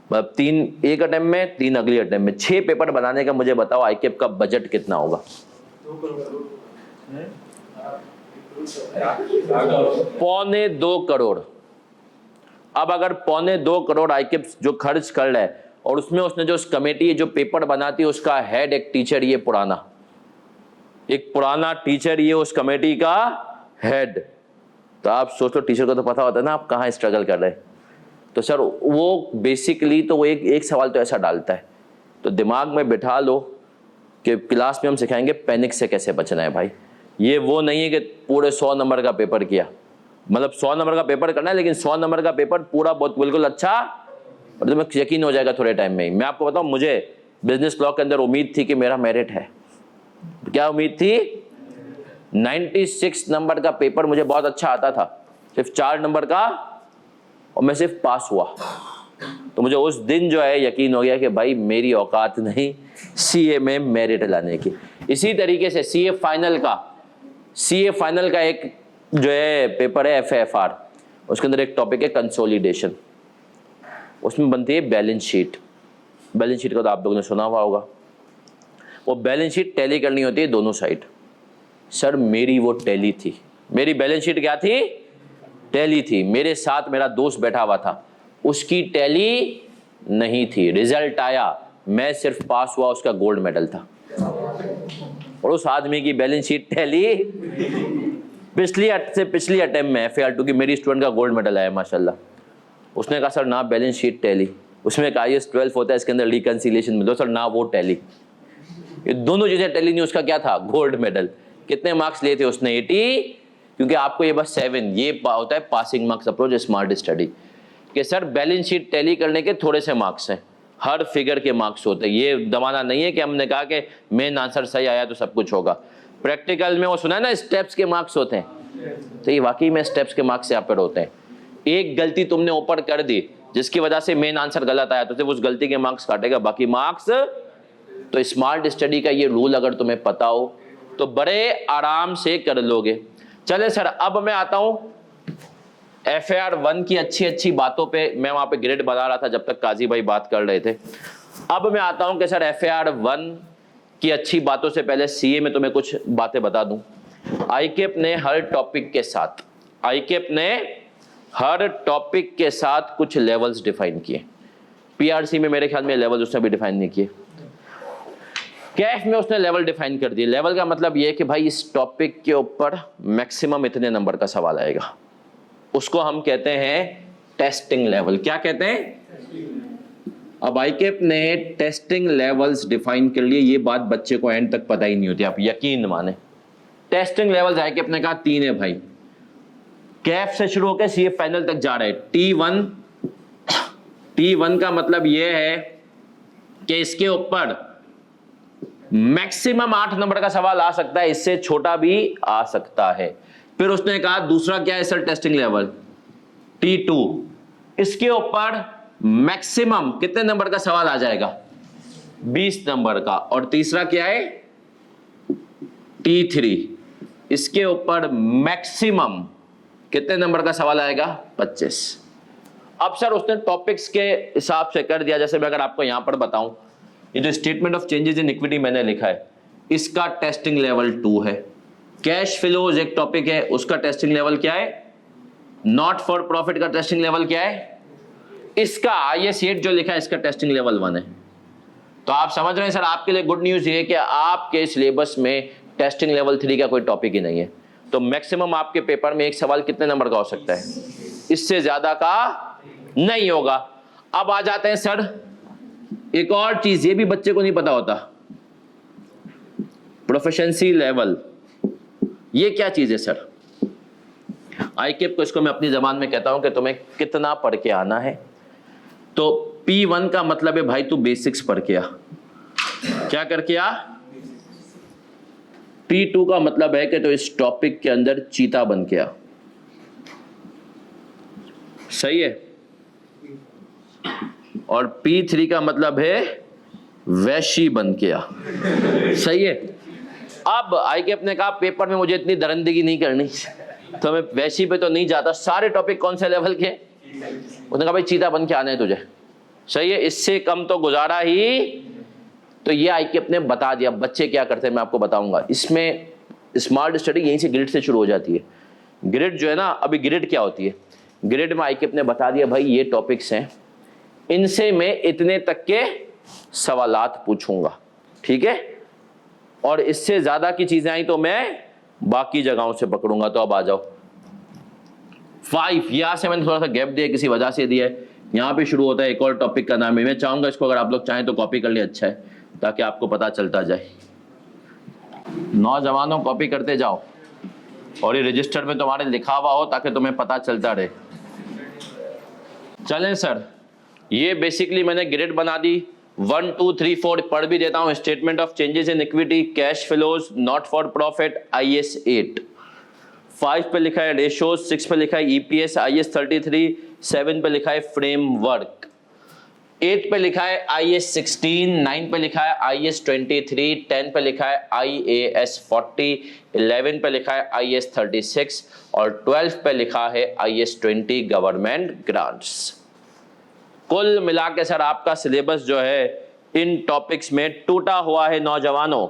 मतलब 3 एक अटेम्प्ट में, 3 अगली अटेम्प्ट में, 6 पेपर बनाने का, मुझे बताओ आईकेप का बजट कितना होगा? 2.25 करोड़। अब अगर 2.25 करोड़ आईकेप जो खर्च कर रहा है, और उसमें उसने जो कमेटी जो पेपर बनाती है उसका हेड एक टीचर, ये पुराना टीचर, ये उस कमेटी का हेड, तो आप सोचो टीचर को तो पता होता है ना आप कहाँ स्ट्रगल कर रहे हैं। तो सर वो बेसिकली तो वो एक सवाल तो ऐसा डालता है, तो दिमाग में बिठा लो कि क्लास में हम सिखाएंगे पैनिक से कैसे बचना है भाई। ये वो नहीं है कि पूरे 100 नंबर का पेपर किया, मतलब 100 नंबर का पेपर करना है, लेकिन 100 नंबर का पेपर पूरा बहुत बिल्कुल अच्छा, और तुम्हें यकीन हो जाएगा थोड़े टाइम में ही। मैं आपको बताऊं, मुझे बिजनेस लॉ के अंदर उम्मीद थी कि मेरा मेरिट है। क्या उम्मीद थी? 96 नंबर का पेपर मुझे बहुत अच्छा आता था, सिर्फ 4 नंबर का, और मैं सिर्फ पास हुआ। तो मुझे उस दिन जो है यकीन हो गया कि भाई मेरी औकात नहीं सीए में मेरिट लाने की। इसी तरीके से सीए फाइनल का एक जो है पेपर है FFR, उसके अंदर एक टॉपिक है कंसोलिडेशन, उसमें बनती है बैलेंस शीट का तो आप लोगों ने सुना हुआ होगा। वो बैलेंस शीट टैली करनी होती है दोनों साइड। सर मेरी वो टैली थी, मेरी बैलेंस शीट क्या थी? टैली थी। मेरे साथ मेरा दोस्त बैठा हुआ था, उसकी टैली नहीं थी। रिजल्ट आया, मैं सिर्फ पास हुआ, उसका गोल्ड मेडल था। और उस आदमी की बैलेंस शीट टैली पिछली अटेम्प्ट में FAR2 की मेरी स्टूडेंट का गोल्ड मेडल आया माशाल्लाह। उसने कहा सर ना बैलेंस शीट टैली, उसमें कहा IAS 12 होता है, इसके अंदर रिकंसिलिएशन में दो सर, ना वो टैली, ये दोनों चीजें टैली नहीं, उसका क्या था? Gold medal. कितने मार्क्स लिए थे उसने? 80, क्योंकि आपको ये बस 7, ये होता है passing marks approach smart study, कि सर बैलेंस शीट टैली करने के थोड़े से मार्क्स हैं, हर फिगर के मार्क्स होते हैं। ये दमाना नहीं है कि हमने कहा कि मेन आंसर सही आया तो सब कुछ होगा। प्रैक्टिकल में वो सुना है ना, स्टेप्स के मार्क्स होते हैं, तो ये वाकई में स्टेप्स के मार्क्स यहाँ पर होते हैं। एक गलती तुमने ऊपर कर दी जिसकी वजह से मेन आंसर गलत आया, तो सिर्फ उस गलती के मार्क्स काटेगा, बाकी मार्क्स। तो स्मार्ट स्टडी का ये रूल अगर तुम्हें पता हो तो बड़े आराम से कर लोगे। चले सर, अब मैं आता हूं FAR1 की अच्छी बातों पे। मैं वहां पे ग्रेड बना रहा था जब तक काजी भाई बात कर रहे थे। अब मैं आता हूं कि सर FAR1 की अच्छी बातों से पहले सीए में तुम्हें कुछ बातें बता दूं। आईकेप ने हर टॉपिक के साथ कुछ लेवल्स डिफाइन किए। पीआरसी में मेरे ख्याल में लेवल उसने भी डिफाइन नहीं किए, कैफ में उसने लेवल डिफाइन कर दिए। लेवल का मतलब यह है कि भाई इस टॉपिक के ऊपर मैक्सिमम इतने नंबर का सवाल आएगा, उसको हम कहते हैं टेस्टिंग लेवल। क्या कहते हैं? अब आईकेप ने टेस्टिंग लेवल्स डिफाइन कर लिए। ये बात बच्चे को एंड तक पता ही नहीं होती, आप यकीन माने। टेस्टिंग लेवल्स आईकेप ने कहा 3 है भाई, कैफ से शुरू होकर सीए फाइनल तक जा रहे हैं। T1 का मतलब यह है कि इसके ऊपर मैक्सिमम 8 नंबर का सवाल आ सकता है, इससे छोटा भी आ सकता है। फिर उसने कहा दूसरा क्या है सर? टेस्टिंग लेवल T2, इसके ऊपर मैक्सिमम कितने नंबर का सवाल आ जाएगा? 20 नंबर का। और तीसरा क्या है? T3, इसके ऊपर मैक्सिमम कितने नंबर का सवाल आएगा? 25। अब सर उसने टॉपिक्स के हिसाब से कर दिया। जैसे मैं अगर आपको यहां पर बताऊं, ये जो statement of changes in equity मैंने लिखा है, इसका टेस्टिंग लेवल 2 है। कैश फ्लोज एक टॉपिक है, उसका टेस्टिंग लेवल क्या है? नॉट फॉर प्रॉफिट का टेस्टिंग लेवल क्या है? इसका IAS 8 जो लिखा है, इसका टेस्टिंग लेवल 1 है। तो आप समझ रहे हैं सर, आपके लिए गुड न्यूज ये है कि आपके सिलेबस में टेस्टिंग लेवल 3 का कोई टॉपिक ही नहीं है। तो मैक्सिमम आपके पेपर में एक सवाल कितने नंबर का हो सकता है? इससे ज्यादा का नहीं होगा। अब आ जाते हैं सर एक और चीज, ये भी बच्चे को नहीं पता होता, प्रोफिशिएंसी लेवल। ये क्या चीज है सर? आईकेप को, इसको मैं अपनी जबान में कहता हूं कि तुम्हें कितना पढ़ के आना है। तो P1 का मतलब है भाई तू बेसिक्स पढ़ के आ। क्या करके आ? P2 का मतलब है कि तो इस टॉपिक के अंदर चीता बन के आ। सही है? और P3 का मतलब है वैशी बन के आ। सही है? अब आईकेप ने कहा पेपर में मुझे इतनी दरंदगी नहीं करनी, तो मैं वैसी पे तो नहीं जाता। सारे टॉपिक कौन से लेवल के? उसने कहा भाई चीता बन के आने तुझे, सही है, इससे कम तो गुजारा ही। तो ये IQ ने बता दिया। बच्चे क्या करते हैं मैं आपको बताऊंगा। इसमें स्मार्ट स्टडी यहीं से ग्रिड से शुरू हो जाती है। ग्रिड जो है ना, अभी ग्रिड क्या होती है? ग्रिड में IQ ने बता दिया भाई ये टॉपिक्स हैं, इनसे मैं इतने तक के सवालात पूछूंगा, ठीक है, और इससे ज्यादा की चीजें आई तो मैं बाकी जगहों से पकड़ूंगा। तो अब आ जाओ 5, यहां से मैंने थोड़ा सा गैप दिया, किसी वजह से दिया है। यहाँ पे शुरू होता है एक और टॉपिक का नाम है, मैं चाहूंगा इसको अगर आप लोग चाहें तो कॉपी कर ले, अच्छा है, ताकि आपको पता चलता जाए। नौजवानों कॉपी करते जाओ और ये रजिस्टर में तुम्हारे लिखा हुआ हो ताकि तुम्हें पता चलता रहे। चलें सर, ये बेसिकली मैंने ग्रिड बना दी। 1 2 3 4 पढ़ भी देता हूं। Statement of changes in equity, cash flows, not for profit, IS 8। 5 पे लिखा है रेशोज, 6 पे लिखा है EPS, IS 33, 7 पे लिखा है फ्रेमवर्क, 8 पे लिखा है IS 16, 9 पे लिखा है IS 23, 10 पे लिखा है IAS 40, 11 पे लिखा है IS 36 और 12 पे लिखा है IS 20 गवर्नमेंट ग्रांट्स। कुल मिला के सर आपका सिलेबस जो है इन टॉपिक्स में टूटा हुआ है नौजवानों।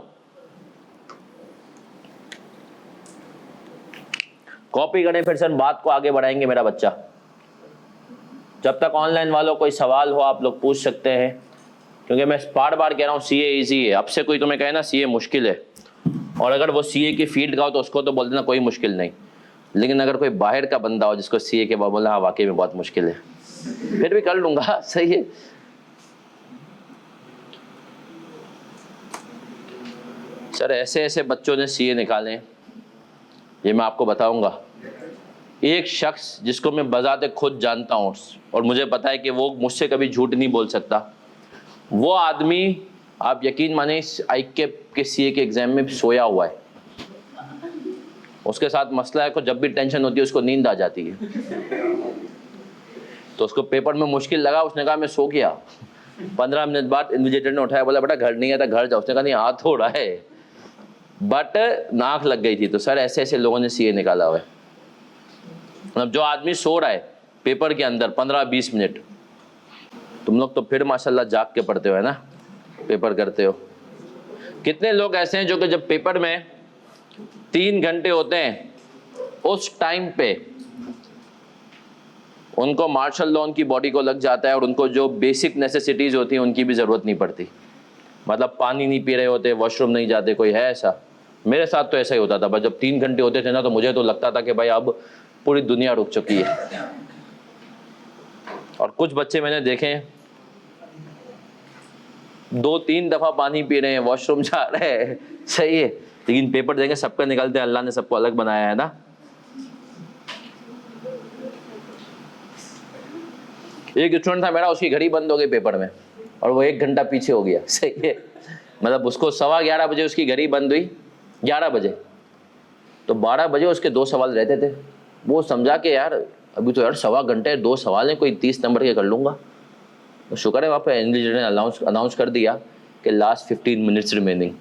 कॉपी करें फिर सर बात को आगे बढ़ाएंगे मेरा बच्चा। जब तक ऑनलाइन वालों कोई सवाल हो आप लोग पूछ सकते हैं, क्योंकि मैं बार बार कह रहा हूँ CA इजी है। अब से कोई तुम्हें कहे ना CA मुश्किल है, और अगर वो CA की फील्ड का हो तो उसको तो बोल देना कोई मुश्किल नहीं, लेकिन अगर कोई बाहर का बंदा हो जिसको CA के बाद बोला हाँ वाकई में बहुत मुश्किल है, फिर भी कर लूंगा, सही है। सर ऐसे ऐसे बच्चों ने CA निकाले, ये मैं आपको बताऊंगा। एक शख्स जिसको मैं बजाते खुद जानता हूँ और मुझे पता है कि वो मुझसे कभी झूठ नहीं बोल सकता, वो आदमी आप यकीन माने IQ के CA के एग्जाम में सोया हुआ है। उसके साथ मसला है को जब भी टेंशन होती है उसको नींद आ जाती है, तो उसको पेपर में मुश्किल लगा, उसने कहा मैं सो गया। 15 मिनट बाद इन्विजिलेटर ने उठाया, बोला बेटा घर नहीं आता घर जाओ। उसने कहा नहीं आ तो रहा है, बट नाक लग गई थी। तो सर ऐसे ऐसे लोगों ने CA निकाला हुआ है। मतलब जो आदमी सो रहा है पेपर के अंदर 15-20 मिनट, तुम लोग तो फिर माशाल्लाह जाग के पढ़ते हो है ना, पेपर करते हो। कितने लोग ऐसे हैं जो कि जब पेपर में 3 घंटे होते हैं उस टाइम पे उनको मार्शल लॉ उनकी बॉडी को लग जाता है और उनको जो बेसिक नेसेसिटीज होती हैं उनकी भी ज़रूरत नहीं पड़ती। मतलब पानी नहीं पी रहे होते, वॉशरूम नहीं जाते, कोई है ऐसा? मेरे साथ तो ऐसा ही होता था। बस जब 3 घंटे होते थे ना तो मुझे तो लगता था कि भाई अब पूरी दुनिया रुक चुकी है। और कुछ बच्चे मैंने देखे 2-3 दफा पानी पी रहे हैं, वॉशरूम जा रहे हैं, सही है, लेकिन पेपर देंगे सबका निकलते हैं। अल्लाह ने सबको अलग बनाया है ना। एक स्टूडेंट था मेरा, उसकी घड़ी बंद हो गई पेपर में और वो 1 घंटा पीछे हो गया, सही है। मतलब उसको 11:15 बजे उसकी घड़ी बंद हुई, 11 बजे, तो 12 बजे उसके 2 सवाल रहते थे। वो समझा कि यार अभी तो यार 1.25 घंटे 2 सवाल हैं, कोई 30 नंबर के कर लूँगा। तो शुक्र है वहाँ पे इन्विजिलेटर ने अनाउंस कर दिया कि लास्ट 15 मिनट्स रिमेनिंग।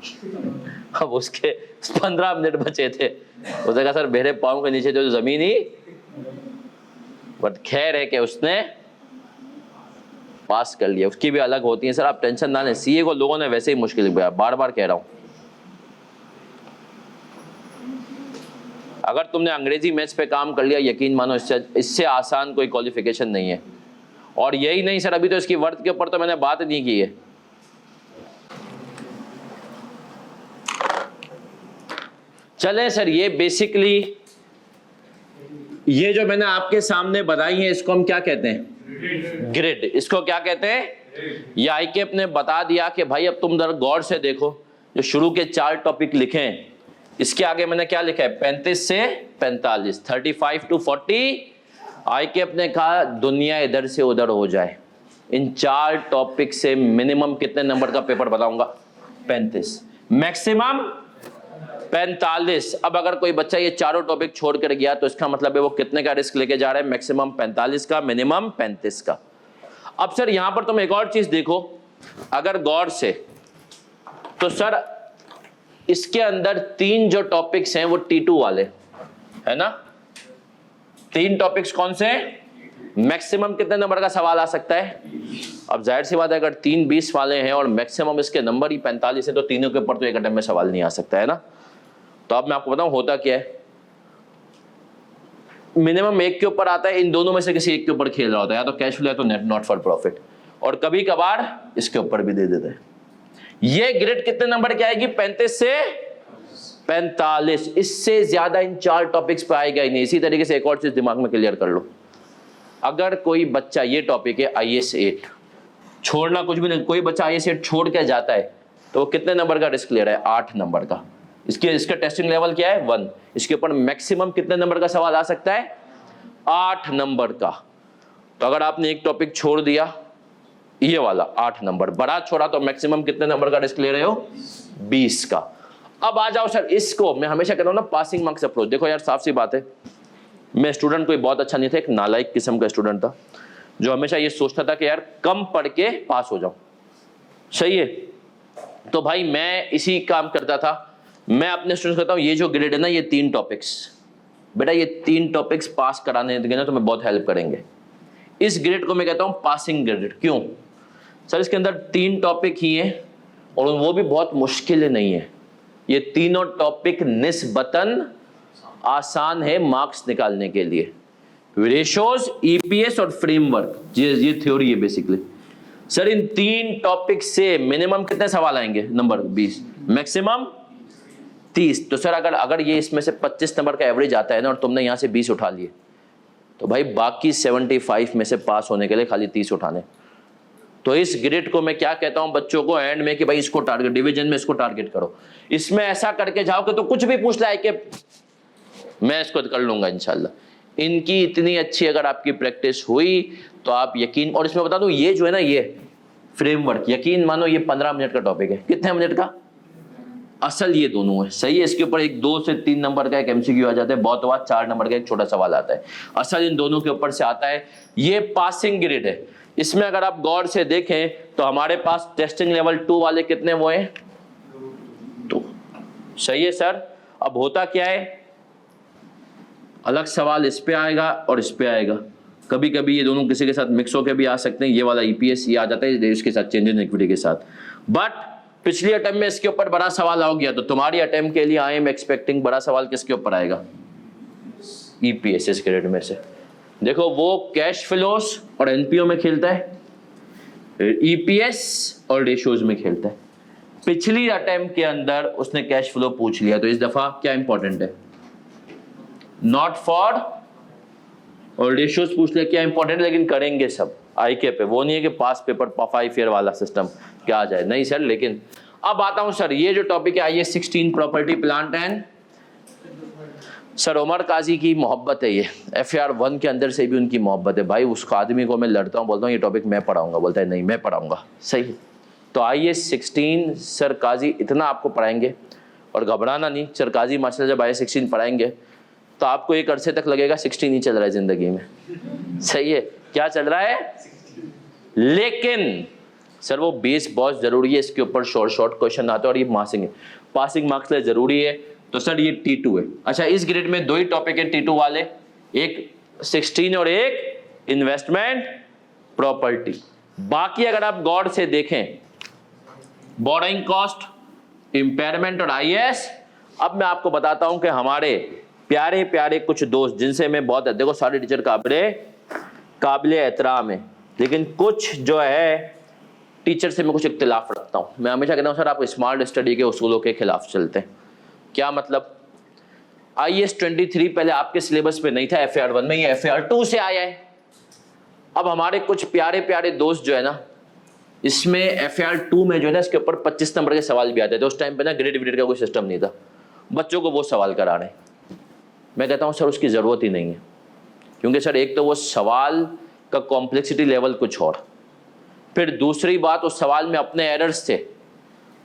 अब उसके 15 मिनट बचे थे। उसने कहा सर मेरे पाँव के नीचे जो ज़मीन ही, बट खैर है कि उसने पास कर लिया। उसकी भी अलग होती है सर, आप टेंशन ना लें। CA को लोगों ने वैसे ही मुश्किल किया, बार बार कह रहा हूँ। अगर तुमने अंग्रेजी मैथ्स पे काम कर लिया, यकीन मानो इससे आसान कोई क्वालिफिकेशन नहीं है। और यही नहीं सर, अभी तो इसकी वर्थ के ऊपर तो मैंने बात नहीं की है। चलें सर, ये बेसिकली ये जो मैंने आपके सामने बताई है इसको हम क्या कहते हैं? ग्रिड। इसको क्या कहते हैं? ये IQ ने बता दिया कि भाई अब तुम जरा गौर से देखो, जो शुरू के 4 टॉपिक लिखे हैं इसके आगे मैंने क्या लिखा है? 35 से 45, 35 to 40। IQ ने कहा दुनिया इधर से उधर हो जाए, इन 4 टॉपिक से मिनिमम कितने नंबर का पेपर बताऊंगा? 35, मैक्सिमम 45। अब अगर कोई बच्चा ये चारों टॉपिक छोड़ कर गया तो इसका मतलब है वो कितने का रिस्क लेके जा रहा है? मैक्सिमम 45 का, मिनिमम 35 का। अब सर यहां पर तुम एक और चीज देखो अगर गौर से, तो सर इसके अंदर 3 जो टॉपिक्स हैं वो T2 वाले है ना, 3 टॉपिक्स कौन से? मैक्सिमम कितने नंबर का सवाल आ सकता है? अब जाहिर सी बात है अगर 3 20 वाले हैं और मैक्सिमम इसके नंबर ही 45 है तो तीनों के ऊपर तो एक अटेम्प्ट में सवाल नहीं आ सकता है ना। तो अब मैं आपको बताऊं होता क्या है, मिनिमम एक के ऊपर आता है, इन दोनों में से किसी एक के ऊपर खेल रहा होता है, या तो कैश फ्लो या तो नेट नॉट फॉर प्रॉफिट, और कभी कभार इसके ऊपर भी दे देते हैं। ये ग्रेड कितने नंबर की आएगी? 35 से 45, इससे ज्यादा इन 4 टॉपिक्स पे आएगा ही नहीं। इसी तरीके से एक और चीज दिमाग में क्लियर कर लो, अगर कोई बच्चा, ये टॉपिक है IAS 8, छोड़ना कुछ भी नहीं, कोई बच्चा IAS 8 छोड़ के जाता है तो वो कितने नंबर का रिस्क ले रहा है? 8 नंबर का। इसका टेस्टिंग लेवल क्या है? 1। इसके ऊपर मैक्सिमम कितने नंबर का सवाल आ सकता है? 8 नंबर का। तो अगर आपने एक टॉपिक छोड़ दिया, ये वाला 8 नंबर, बड़ा छोड़ा, तो मैक्सिमम कितने नंबर का रिस्क ले रहे हो? 20 का। अब आ जाओ सर, इसको मैं हमेशा कहता हूं ना पासिंग मार्क्स अप्रोच। देखो यार साफ सी बात है, मैं स्टूडेंट कोई बहुत अच्छा नहीं था, एक नालायक किस्म का स्टूडेंट था जो हमेशा ये सोचता था कि यार कम पढ़ के पास हो जाऊं। सही है, तो भाई मैं इसी काम करता था। मैं अपने स्टूडेंट्स कहता हूं ये जो ग्रेड है ना, ये 3 टॉपिक्स, बेटा ये 3 टॉपिक्स पास कराने देंगे ना तो मैं बहुत हेल्प करेंगे। इस ग्रेड को मैं कहता हूं पासिंग ग्रेड। क्यों सर? इसके अंदर 3 टॉपिक ही है और वो भी बहुत मुश्किल नहीं है। ये तीनों टॉपिक निस्बतन आसान है मार्क्स निकालने के लिए। रेशोज, EPS और फ्रेमवर्क, ये थ्योरी है बेसिकली। सर इन 3 टॉपिक से मिनिमम कितने सवाल आएंगे? Number 20, maximum 30। तो सर अगर ये इसमें से 25 नंबर का एवरेज आता है ना और तुमने यहां से 20 उठा लिए, तो भाई बाकी 75 में से पास होने के लिए खाली 30 उठाने। तो इस ग्रेड को मैं क्या कहता हूं बच्चों को एंड में कि भाई इसको टारगेट, डिवीजन में इसको टारगेट करो। इसमें ऐसा करके जाओगे तो कुछ भी पूछ लाए कि मैं इसको कर लूंगा इंशाल्लाह। इनकी इतनी अच्छी अगर आपकी प्रैक्टिस हुई तो आप यकीन, और इसमें बता दूं ये जो है ना, ये फ्रेमवर्क, यकीन मानो ये 15 मिनट का टॉपिक है। कितने मिनट का? असल ये दोनों है। सही है, इसके ऊपर एक 2 से 3 नंबर का एक MCQ आ जाता है, बहुत बार 4 नंबर का एक छोटा सवाल आता है। असल इन दोनों के ऊपर से आता है। ये पासिंग ग्रेड है। इसमें अगर आप गौर से देखें तो हमारे पास टेस्टिंग लेवल 2 वाले कितने वो हैं? 2। सही है सर। अब होता क्या है, अलग सवाल इस पे आएगा और इस पे आएगा। कभी कभी ये दोनों किसी के साथ मिक्स होकर भी आ सकते हैं। ये वाला EPS ये आ जाता है इसके साथ, चेंज इन इक्विटी के साथ। बट पिछली अटेम्प्ट में इसके ऊपर बड़ा सवाल आ गया, तो तुम्हारी अटेम्प्ट के लिए आई एम एक्सपेक्टिंग बड़ा सवाल किसके ऊपर आएगा? EPS इस ग्रेड में से। देखो वो कैश फ्लोस और NPO में खेलता है, EPS और रेशियोज में खेलता है। पिछली अटेम्प्ट के अंदर उसने कैश फ्लो पूछ लिया, तो इस दफा क्या इंपॉर्टेंट है? नॉट फॉर और रेशियोज पूछ लिया, क्या इंपॉर्टेंट है, लेकिन करेंगे सब IK पे। वो नहीं है कि पास पेपर 5 ईयर वाला सिस्टम क्या आ जाए, नहीं सर। लेकिन अब आता हूं सर, ये जो टॉपिक है IAS 16 property plant and, sir Umar Qazi की मोहब्बत है ये, FAR 1 के अंदर से भी उनकी मोहब्बत है। भाई उस आदमी को मैं लड़ता हूँ, बोलता हूँ ये टॉपिक मैं पढ़ाऊंगा, बोलता है नहीं मैं पढ़ाऊंगा। सही है। तो IAS 16 सर काजी इतना आपको पढ़ाएंगे, और घबराना नहीं सर, काजी माशाल्लाह जब IAS 16 पढ़ाएंगे तो आपको एक अरसे तक लगेगा 16 ही चल रहा है जिंदगी में। सही है, क्या चल रहा है? लेकिन सर वो बेस बहुत जरूरी है, इसके ऊपर शॉर्ट क्वेश्चन आते हैं और ये पासिंग मार्क्स लिए जरूरी है। तो सर ये T2 है। अच्छा इस ग्रेड में 2 ही टॉपिक है T2 वाले, एक 16 और एक इन्वेस्टमेंट प्रॉपर्टी। बाकी अगर आप गौर से देखें, बोरोइंग कॉस्ट, इम्पेयरमेंट और IAS। अब मैं आपको बताता हूं कि हमारे प्यारे प्यारे कुछ दोस्त जिनसे मैं बहुत, देखो सारे टीचर काबिले एहतराम है, लेकिन कुछ जो है टीचर से मैं कुछ इख्तिलाफ रखता हूं। मैं हमेशा कहता हूं सर आप स्मार्ट स्टडी के उसूलों के खिलाफ चलते हैं। क्या मतलब? IAS 23 पहले आपके सिलेबस पे नहीं था, FAR 1 में, ये FAR 2 से आया है। अब हमारे कुछ प्यारे प्यारे दोस्त जो है ना, इसमें FAR 2 में जो है ना, इसके ऊपर 25 नंबर के सवाल भी आते थे। उस टाइम पे ना ग्रेड का कोई सिस्टम नहीं था, बच्चों को वो सवाल करा रहे हैं। मैं कहता हूं सर उसकी ज़रूरत ही नहीं है, क्योंकि सर एक तो वो सवाल का कॉम्प्लेक्सिटी लेवल कुछ और, फिर दूसरी बात उस सवाल में अपने एरर्स थे।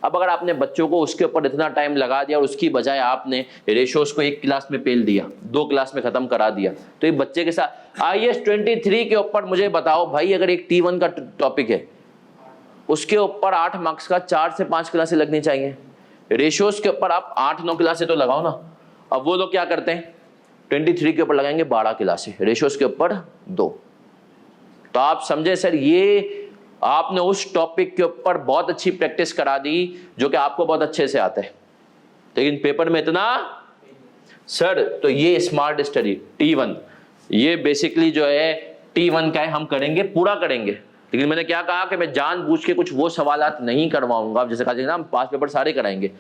अब अगर आपने बच्चों को उसके ऊपर इतना टाइम लगा दिया और उसकी बजाय आपने रेशोज को 1 क्लास में पेल दिया, 2 क्लास में ख़त्म करा दिया, तो ये बच्चे के साथ IAS 23 के ऊपर मुझे बताओ भाई, अगर एक T1 का टॉपिक है उसके ऊपर 8 मार्क्स का 4 से 5 क्लासें लगनी चाहिए। रेशोज के ऊपर आप 8-9 क्लासें तो लगाओ ना। अब वो लोग क्या करते हैं, 23 के ऊपर लगाएंगे 12 क्लासें, रेशियोज के ऊपर 2। तो आप समझे सर, ये आपने उस टॉपिक के ऊपर बहुत अच्छी प्रैक्टिस करा दी जो कि आपको बहुत अच्छे से आता है, लेकिन पेपर में इतना सर। तो ये स्मार्ट स्टडी T1, ये बेसिकली जो है T1 का है, हम करेंगे, पूरा करेंगे। लेकिन मैंने क्या कहा कि मैं जानबूझ के कुछ वो सवालात नहीं करवाऊंगा, जैसे कहा जाए ना, हम पास पेपर सारे कराएंगे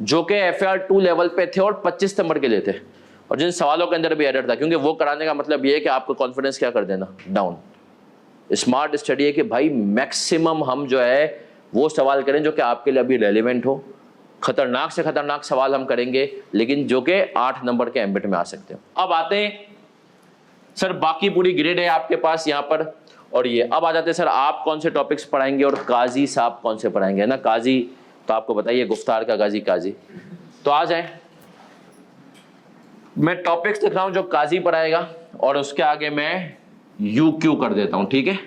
जो कि FR2 लेवल पे थे और 25 नंबर के लिए थे, और जिन सवालों के अंदर भी एरर था, क्योंकि वो कराने का मतलब ये है कि आपका कॉन्फिडेंस क्या कर देना, डाउन। स्मार्ट स्टडी है कि भाई मैक्सिमम हम जो है वो सवाल करें जो कि आपके लिए अभी रेलिवेंट हो। खतरनाक से खतरनाक सवाल हम करेंगे, लेकिन जो कि 8 नंबर के एम्बिट में आ सकते हो। अब आते हैं सर, बाकी पूरी ग्रेड है आपके पास यहाँ पर, और ये अब आ जाते हैं सर, आप कौन से टॉपिक्स पढ़ाएंगे और काजी साहब कौन से पढ़ाएंगे, है ना। काजी तो आपको बताइए, गुफ्तार का गाजी काजी। तो आ जाए, मैं टॉपिक्स लिख रहा हूं जो काजी पढ़ाएगा, और उसके आगे मैं UQ कर देता हूं, ठीक है।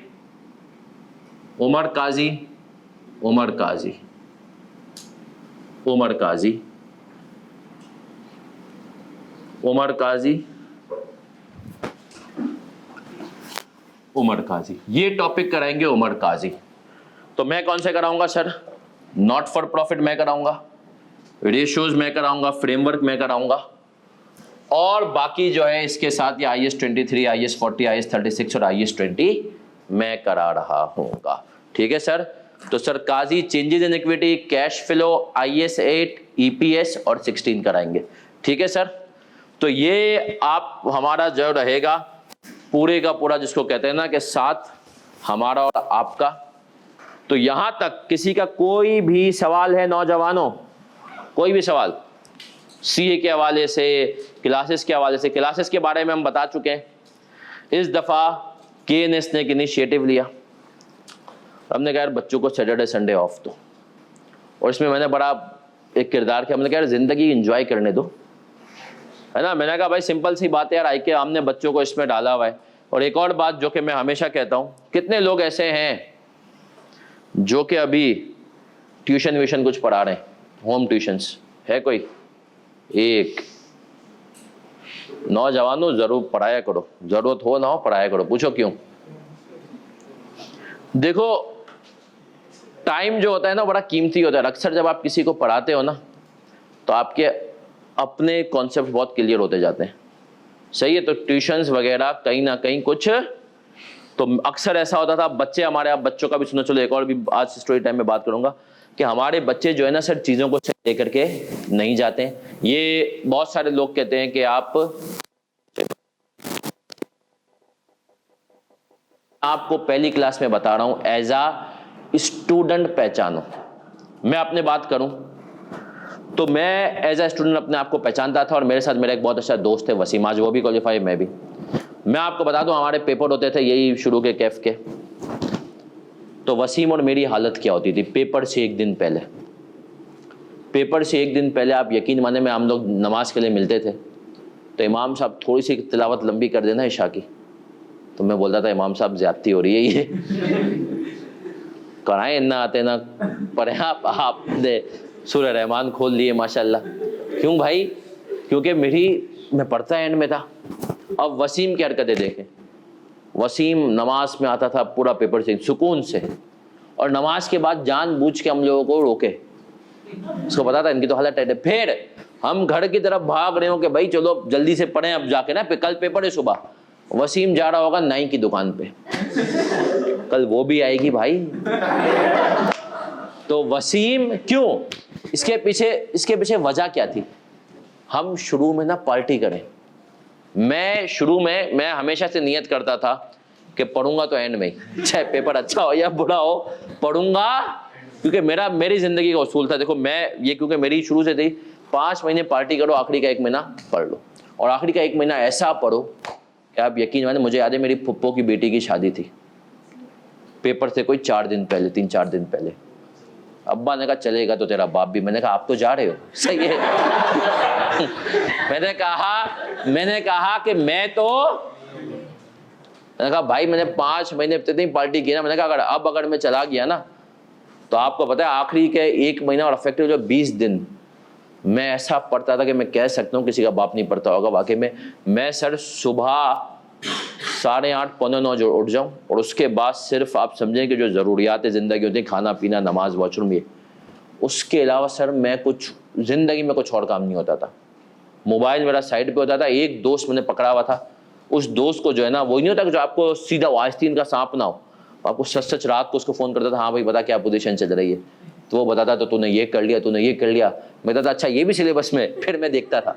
उमर काजी, उमर काजी, उमर काजी, उमर काजी, उमर काजी, ये टॉपिक कराएंगे उमर काजी। तो मैं कौन से कराऊंगा सर, नॉट फॉर प्रॉफिट मैं कराऊंगा, रेशियोज मैं कराऊंगा, फ्रेमवर्क मैं कराऊंगा, और बाकी जो है इसके साथ ये IS 23, IS 40, IS 36 और IS 20 मैं करा रहा हूँगा, ठीक है सर। तो sir Kazi, changes in equity, cash flow, IS 8, EPS और 16 कराएंगे, ठीक है सर। तो ये आप हमारा जो रहेगा पूरे का पूरा, जिसको कहते हैं ना कि साथ हमारा और आपका। तो यहां तक किसी का कोई भी सवाल है नौजवानों, कोई भी सवाल CA के हवाले से, क्लासेस के हवाले से। क्लासेस के बारे में हम बता चुके हैं। इस दफ़ा KNS ने एक इनिशिएटिव लिया, हमने कहा यार बच्चों को सैटरडे संडे ऑफ दो, और इसमें मैंने बड़ा एक किरदार किया, हमने कहा यार ज़िंदगी एंजॉय करने दो, है ना। मैंने कहा भाई सिंपल सी बात है यार, आके हमने बच्चों को इसमें डाला हुआ है। और एक और बात जो कि मैं हमेशा कहता हूँ, कितने लोग ऐसे हैं जो कि अभी ट्यूशन व्यूशन कुछ पढ़ा रहे हैं, होम ट्यूशंस है कोई एक। नौजवानों जरूर पढ़ाया करो, जरूरत हो ना हो पढ़ाया करो। पूछो क्यों? देखो टाइम जो होता है ना बड़ा कीमती होता है। अक्सर जब आप किसी को पढ़ाते हो ना तो आपके अपने कॉन्सेप्ट बहुत क्लियर होते जाते हैं, सही है। तो ट्यूशंस वगैरह कहीं ना कहीं कुछ, तो अक्सर ऐसा होता था, बच्चे हमारे, आप बच्चों का भी सुनो, चलो एक और भी आज स्टोरी टाइम में बात करूंगा कि हमारे बच्चे जो है ना सर चीज़ों को लेकर के नहीं जाते हैं। ये बहुत सारे लोग कहते हैं कि आपको पहली क्लास में बता रहा हूं, एज आ स्टूडेंट पहचानो। मैं अपने बात करूं तो मैं एज आ स्टूडेंट अपने आप को पहचानता था, और मेरे साथ मेरा एक बहुत अच्छा दोस्त है वसीम, आज वो भी क्वालिफाई, मैं भी। मैं आपको बता दूं, हमारे पेपर होते थे यही शुरू के कैफ के, तो वसीम और मेरी हालत क्या होती थी पेपर से एक दिन पहले। पेपर से एक दिन पहले आप यकीन माने में हम लोग नमाज के लिए मिलते थे, तो इमाम साहब थोड़ी सी तिलावत लंबी कर देना इशा की, तो मैं बोलता था इमाम साहब ज्यादती हो रही है ये कराएं ना आते ना पढ़े। आपने सूरह रहमान खोल लिए माशाल्लाह। क्यों भाई? क्योंकि मैं पढ़ता एंड में था। अब वसीम की हरकतें देखें, वसीम नमाज में आता था पूरा पेपर से सुकून से, और नमाज के बाद जानबूझ के हम लोगों को रोके, उसको पता था इनकी तो हालत है। फिर हम घर की तरफ भाग रहे हो कि भाई चलो जल्दी से पढ़ें अब जाके ना, कल पेपर है सुबह। वसीम जा रहा होगा नाई की दुकान पे, कल वो भी आएगी भाई। तो वसीम क्यों? इसके पीछे वजह क्या थी? हम शुरू में ना पार्टी करें। मैं हमेशा से नियत करता था कि पढ़ूंगा तो एंड में ही, चाहे पेपर अच्छा हो या बुरा हो, पढ़ूंगा, क्योंकि मेरी जिंदगी का उसूल था। देखो मैं ये, क्योंकि मेरी शुरू से थी 5 महीने पार्टी करो, आखिरी का 1 महीना पढ़ लो, और आखिरी का 1 महीना ऐसा पढ़ो कि आप यकीन माने, मुझे याद है मेरी फुप्पो की बेटी की शादी थी, पेपर से कोई 3-4 दिन पहले। अब्बा ने कहा चलेगा तो तेरा बाप भी। मैंने कहा आप तो जा रहे हो, सही है मैंने कहा कि मैंने कहा भाई मैंने 5 महीने इतनी पार्टी की ना, मैंने कहा अगर मैं चला गया ना तो आपको पता है आखिरी के 1 महीना और अफेक्टिव जो 20 दिन मैं ऐसा पढ़ता था कि मैं कह सकता हूँ किसी का बाप नहीं पढ़ता होगा वाकई में। मैं सर सुबह 8:30 पौने 9 जो उठ जाऊँ और उसके बाद सिर्फ आप समझें कि जो ज़रूरियात ज़िंदगी होती है, खाना पीना नमाज वॉशरूम, ये, उसके अलावा सर मैं कुछ ज़िंदगी में कुछ और काम नहीं होता था। मोबाइल मेरा साइड पे होता था। एक दोस्त मैंने पकड़ा हुआ था, उस दोस्त को जो है ना, वो नहीं होता कि जो आपको सीधा आस्तीन का सांप ना हो, आपको सच सच रात को उसको फ़ोन करता था, हाँ भाई बता क्या पोजीशन चल रही है, तो वो बताता तो तूने ये कर लिया, तूने ये कर लिया। मैं कहता था अच्छा ये भी सिलेबस में, फिर मैं देखता था।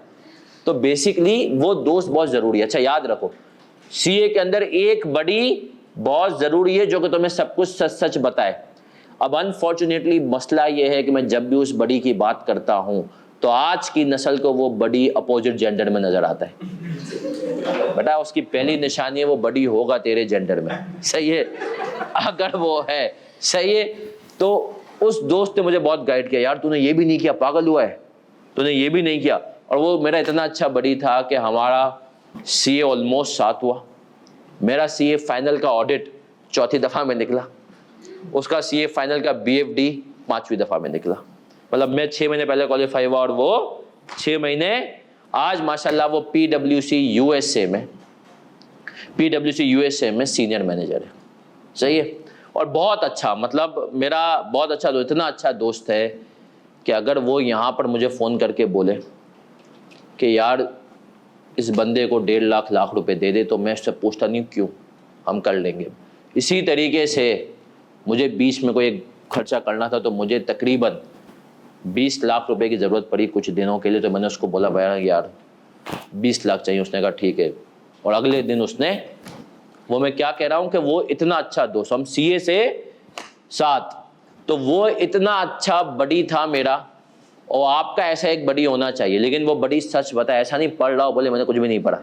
तो बेसिकली वो दोस्त बहुत ज़रूरी है। अच्छा याद रखो, सीए के अंदर एक बड़ी बहुत ज़रूरी है जो कि तुम्हें सब कुछ सच सच बताए। अब अनफॉर्चुनेटली मसला ये है कि मैं जब भी उस बड़ी की बात करता हूँ तो आज की नस्ल को वो बड़ी अपोजिट जेंडर में नजर आता है। बेटा उसकी पहली निशानी है वो बड़ी होगा तेरे जेंडर में, सही है, अगर वो है, सही है। तो उस दोस्त ने मुझे बहुत गाइड किया, यार तूने ये भी नहीं किया, पागल हुआ है, तूने ये भी नहीं किया। और वो मेरा इतना अच्छा बड़ी था कि हमारा सीए ऑलमोस्ट साथ हुआ। मेरा सीए फाइनल का ऑडिट 4थी दफ़ा में निकला, उसका सीए फाइनल का बीएफडी 5वीं दफ़ा में निकला। मतलब मैं 6 महीने पहले क्वालिफाई हुआ और वो 6 महीने, आज माशाल्लाह वो पीडब्ल्यूसी यूएसए में सीनियर मैनेजर है, सही है। और बहुत अच्छा, मतलब मेरा बहुत अच्छा दोस्त, इतना अच्छा दोस्त है कि अगर वो यहाँ पर मुझे फ़ोन करके बोले कि यार इस बंदे को 1.5 लाख रुपए दे दे, तो मैं उससे पूछता नहीं क्यों, हम कर लेंगे। इसी तरीके से मुझे बीच में कोई खर्चा करना था तो मुझे तकरीबन 20 लाख रुपए की ज़रूरत पड़ी कुछ दिनों के लिए, तो मैंने उसको बोला भाई यार 20 लाख चाहिए। उसने कहा ठीक है, और अगले दिन उसने, वो मैं क्या कह रहा हूँ कि वो इतना अच्छा दोस्त, हम सीए से साथ, तो वो इतना अच्छा बड़ी था मेरा। और आपका ऐसा एक बड़ी होना चाहिए, लेकिन वो बड़ी सच बताए, ऐसा नहीं पढ़ रहा हो बोले मैंने कुछ भी नहीं पढ़ा।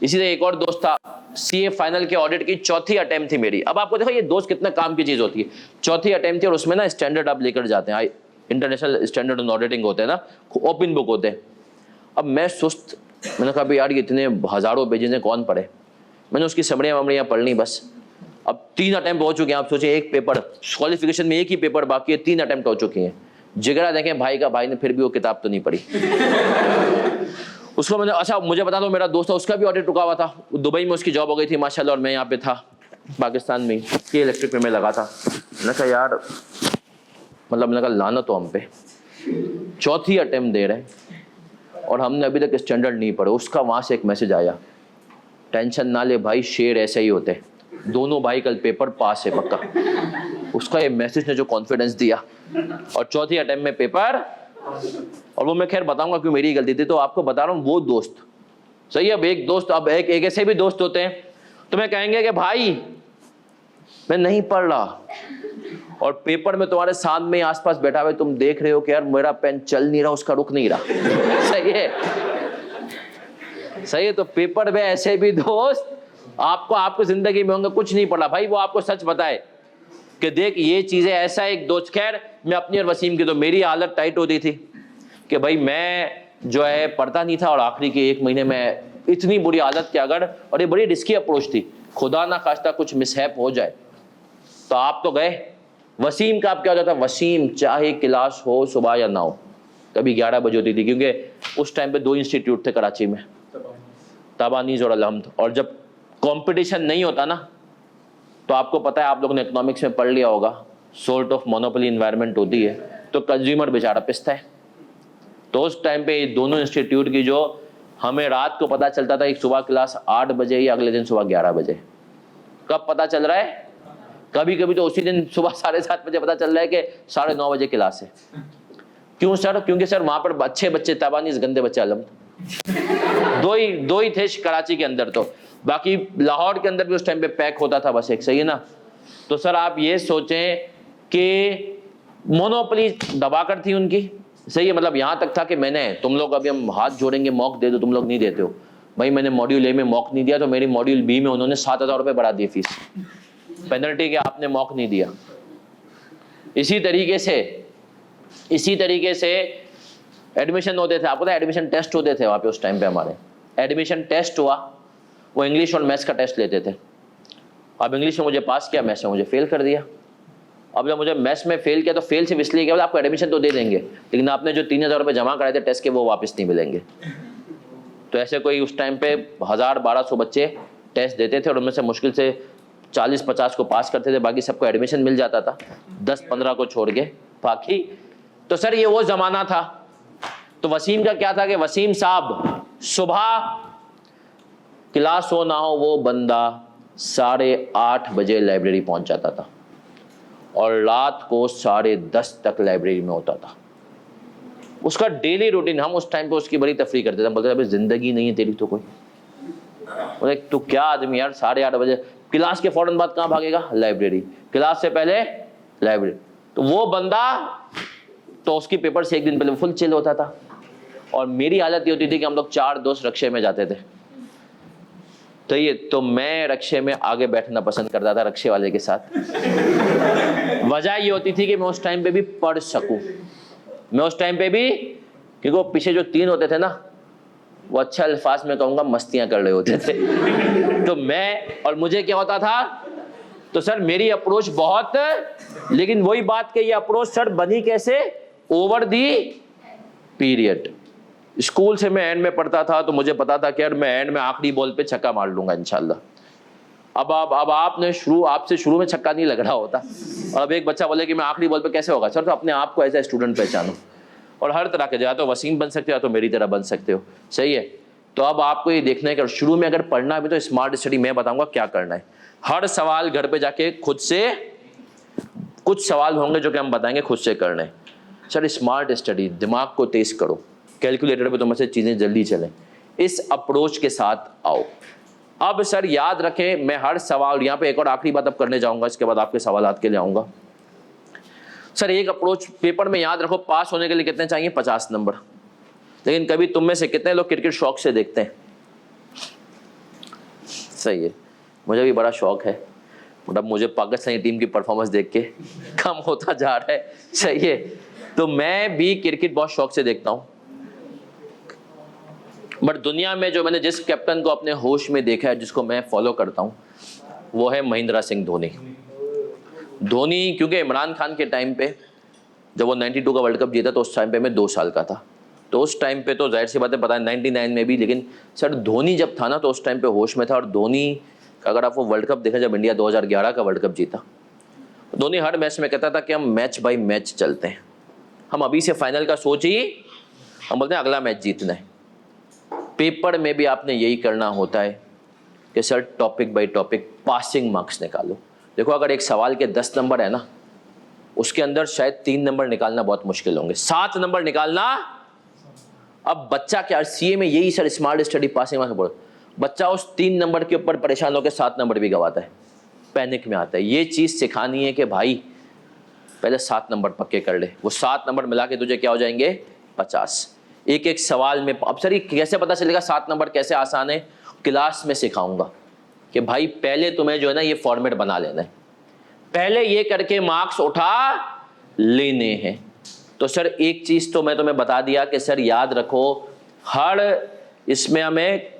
इसी तरह एक और दोस्त था, सीए फाइनल के ऑडिट की 4थी अटेम्प्ट थी मेरी। अब आपको देखो ये दोस्त कितना काम की चीज़ होती है। 4थी अटेम्प्ट थी और उसमें ना स्टैंडर्ड आप लेकर जाते हैं, इंटरनेशनल स्टैंडर्ड ऑन ऑडिटिंग होते हैं ना, ओपन बुक होते हैं। अब मैं सुस्त, मैंने कहा भाई यार ये इतने हज़ारों पेजेस हैं कौन पढ़े, मैंने उसकी समड़ियाँ वमड़ियाँ पढ़ ली बस। अब 3 अटेम्प्ट हो चुके हैं, आप सोचिए एक पेपर क्वालिफिकेशन में, एक ही पेपर बाकी है, 3 अटेम्प्ट हो चुके हैं। जिगरा देखें भाई का, भाई ने फिर भी वो किताब तो नहीं पढ़ी। उसको मैंने, अच्छा मुझे बता दो, मेरा दोस्त था उसका भी ऑडिट रुका हुआ था, दुबई में उसकी जॉब हो गई थी माशाल्लाह, और मैं यहाँ पे था पाकिस्तान में कि इलेक्ट्रिक में लगा था। मैंने कहा यार, मतलब मैंने कहा लानत हो हम पे, 4थी अटेम्प्ट दे रहे हैं और हमने अभी तक स्टैंडर्ड नहीं पढ़े। उसका वहाँ से एक मैसेज आया, टेंशन ना ले भाई, शेर ऐसे ही होते हैं, दोनों भाई कल पेपर पास है पक्का। उसका ये मैसेज ने जो कॉन्फिडेंस दिया, और 4थी अटेम्प्ट में पेपर, और वो मैं खैर बताऊंगा क्यों मेरी गलती थी। तो आपको बता रहा हूँ वो दोस्त, सही है। अब एक दोस्त, अब एक ऐसे भी दोस्त होते हैं तुम्हें कहेंगे कि भाई मैं नहीं पढ़ रहा, और पेपर में तुम्हारे सामने आसपास बैठा हुए तुम देख रहे हो कि यार मेरा पेन चल नहीं रहा, उसका रुक नहीं रहा, सही है, सही है। तो पेपर में ऐसे भी दोस्त आपको जिंदगी में होंगे, कुछ नहीं पढ़ा भाई, वो आपको सच बताए कि देख ये चीजें, ऐसा एक दोस्त। खैर मैं अपनी और वसीम की, तो मेरी हालत टाइट होती थी कि भाई मैं जो है पढ़ता नहीं था, और आखिरी के 1 महीने में इतनी बुरी हालत कि अगर, और ये बड़ी रिस्की अप्रोच थी, खुदा ना खास्ता कुछ मिसहैप हो जाए तो आप तो गए। वसीम का आप क्या होता था, वसीम चाहे क्लास हो सुबह या ना हो, कभी 11 बजे होती थी, क्योंकि उस टाइम पे 2 इंस्टीट्यूट थे कराची में, तबानीज और अलहम्द। और जब कंपटीशन नहीं होता ना, तो आपको पता है, आप लोगों ने इकोनॉमिक्स में पढ़ लिया होगा, सोर्ट ऑफ मोनोपोली इन्वायरमेंट होती है, तो कंज्यूमर बेचारा पिसता है। तो उस टाइम पे दोनों इंस्टीट्यूट की जो हमें रात को पता चलता था, एक सुबह क्लास 8 बजे या अगले दिन सुबह 11 बजे, कब पता चल रहा है, कभी कभी तो उसी दिन सुबह 7:30 बजे पता चल रहा है कि 9:30 बजे क्लास है। क्यों सर? क्योंकि सर वहां पर अच्छे बच्चे तबानीज, गंदे बच्चे अलम, दो ही थे कराची के अंदर, तो बाकी लाहौर के अंदर भी उस टाइम पे पैक होता था बस एक, सही है ना। तो सर आप ये सोचें कि मोनोपोली दबाकर थी उनकी, सही है। मतलब यहाँ तक था कि मैंने, तुम लोग अभी हम हाथ जोड़ेंगे मॉक दे दो, तुम लोग नहीं देते हो भाई, मैंने मॉड्यूल ए में मॉक नहीं दिया तो मेरी मॉड्यूल बी में उन्होंने 7,000 रुपये बढ़ा दिए फीस, पेनल्टी के आपने मॉक नहीं दिया। इसी तरीके से एडमिशन होते थे, आपको पता है एडमिशन टेस्ट होते थे वहाँ पे उस टाइम पे। हमारे एडमिशन टेस्ट हुआ, वो इंग्लिश और मैथ्स का टेस्ट लेते थे। अब इंग्लिश में मुझे पास किया, मैथ्स में मुझे फेल कर दिया। अब जब मुझे मैथ्स में फेल किया तो फेल सिर्फ इसलिए किया, आपको एडमिशन तो दे देंगे लेकिन आपने जो 3,000 रुपये जमा कराए थे टेस्ट के वो वापस नहीं मिलेंगे। तो ऐसे कोई उस टाइम पे 1,000-1,200 बच्चे टेस्ट देते थे और उनमें से मुश्किल से 40-50 को पास करते थे, बाकी सबको एडमिशन मिल जाता था, 10-15 को छोड़ के बाकी। तो सर ये वो ज़माना था। तो वसीम का क्या था कि वसीम साहब सुबह क्लास हो ना हो वो बंदा 8:30 बजे लाइब्रेरी पहुंच जाता था और रात को 10:30 तक लाइब्रेरी में होता था। उसका डेली रूटीन, हम उस टाइम पे उसकी बड़ी तफरीह करते थे, हम बोलते थे अभी जिंदगी नहीं है तेरी तो कोई, बोले तू क्या आदमी यार, 8:30 बजे क्लास के फौरन बाद कहाँ भागेगा, लाइब्रेरी, क्लास से पहले लाइब्रेरी। तो वो बंदा, तो उसकी पेपर से एक दिन पहले फुल चिल होता था और मेरी हालत ये होती थी कि हम लोग 4 दोस्त रक्शे में जाते थे। तो मैं रक्शे में आगे बैठना पसंद करता था रक्शे वाले के साथ। वजह ये होती थी कि मैं उस टाइम पे भी पढ़ सकूं, मैं उस टाइम पे भी, क्योंकि वो पीछे जो 3 होते थे ना वो अच्छा अल्फाज में कहूँगा मस्तियाँ कर रहे होते थे। तो मैं और मुझे क्या होता था, तो सर मेरी अप्रोच बहुत, लेकिन वही बात कि ये अप्रोच सर बनी कैसे, ओवर दी पीरियड। स्कूल से मैं एंड में पढ़ता था तो मुझे पता था कि यार मैं एंड में आखिरी बॉल पे छक्का मार लूंगा इंशाल्लाह। अब आपसे शुरू में छक्का नहीं लग रहा होता और अब एक बच्चा बोले कि मैं आखिरी बॉल पे कैसे होगा, सर तो अपने आप को एज ए स्टूडेंट पहचानो और हर तरह के, या तो वसीम बन सकते हो या तो मेरी तरह बन सकते हो, सही है। तो अब आपको ये देखना है कि शुरू में अगर पढ़ना है तो स्मार्ट स्टडी मैं बताऊंगा क्या करना है। हर सवाल घर पे जाके खुद से, कुछ सवाल होंगे जो कि हम बताएंगे खुद से करना है। सर स्मार्ट स्टडी, दिमाग को तेज करो, कैलकुलेटर पे तुम से चीजें जल्दी चलें, इस अप्रोच के साथ आओ। अब सर याद रखें, मैं हर सवाल, यहाँ पे एक और आखिरी बात अब करने जाऊंगा, इसके बाद आपके सवालात के लिए आऊंगा। सर एक अप्रोच पेपर में याद रखो, पास होने के लिए कितने चाहिए, 50 नंबर। लेकिन कभी तुम में से कितने लोग क्रिकेट शौक से देखते हैं? सही है, मुझे भी बड़ा शौक है, मतलब मुझे पाकिस्तानी टीम की परफॉर्मेंस देख के कम होता जा रहा है, सही है। तो मैं भी क्रिकेट बहुत शौक से देखता हूँ, बट दुनिया में जो मैंने जिस कैप्टन को अपने होश में देखा है, जिसको मैं फॉलो करता हूँ, वो है महेंद्र सिंह धोनी। क्योंकि इमरान खान के टाइम पे जब वो 92 का वर्ल्ड कप जीता तो उस टाइम पे मैं 2 साल का था, तो उस टाइम पे तो जाहिर सी बात है पता है 99 में भी, लेकिन सर धोनी जब था ना तो उस टाइम पे होश में था। और धोनी अगर आप वो वर्ल्ड कप देखा जब इंडिया 2011 का वर्ल्ड कप जीता, धोनी हर मैच में कहता था कि हम मैच बाय मैच चलते हैं, हम अभी से फाइनल का सोच ही, हम बोलते हैं अगला मैच जीतना है। पेपर में भी आपने यही करना होता है कि sir topic by topic passing marks निकालो। देखो अगर एक सवाल के 10 नंबर है ना, उसके अंदर शायद 3 नंबर निकालना बहुत मुश्किल होंगे, 7 नंबर निकालना। अब बच्चा क्या, सीए में यही sir smart study passing marks बोलो, बच्चा उस 3 नंबर के ऊपर परेशान होकर 7 नंबर भी गवाता है, पैनिक में आता है। ये चीज़ सिखानी है कि भाई पहले 7 नंबर पक्के कर ले, वो 7 नंबर मिला के तुझे क्या हो जाएंगे, 50। एक एक सवाल में। अब सर ये कैसे पता चलेगा 7 नंबर कैसे आसान है, क्लास में सिखाऊंगा कि भाई पहले तुम्हें जो है ना ये फॉर्मेट बना लेना है, पहले ये करके मार्क्स उठा लेने हैं। तो सर एक चीज तो मैं तुम्हें बता दिया कि सर याद रखो, हर इसमें हमें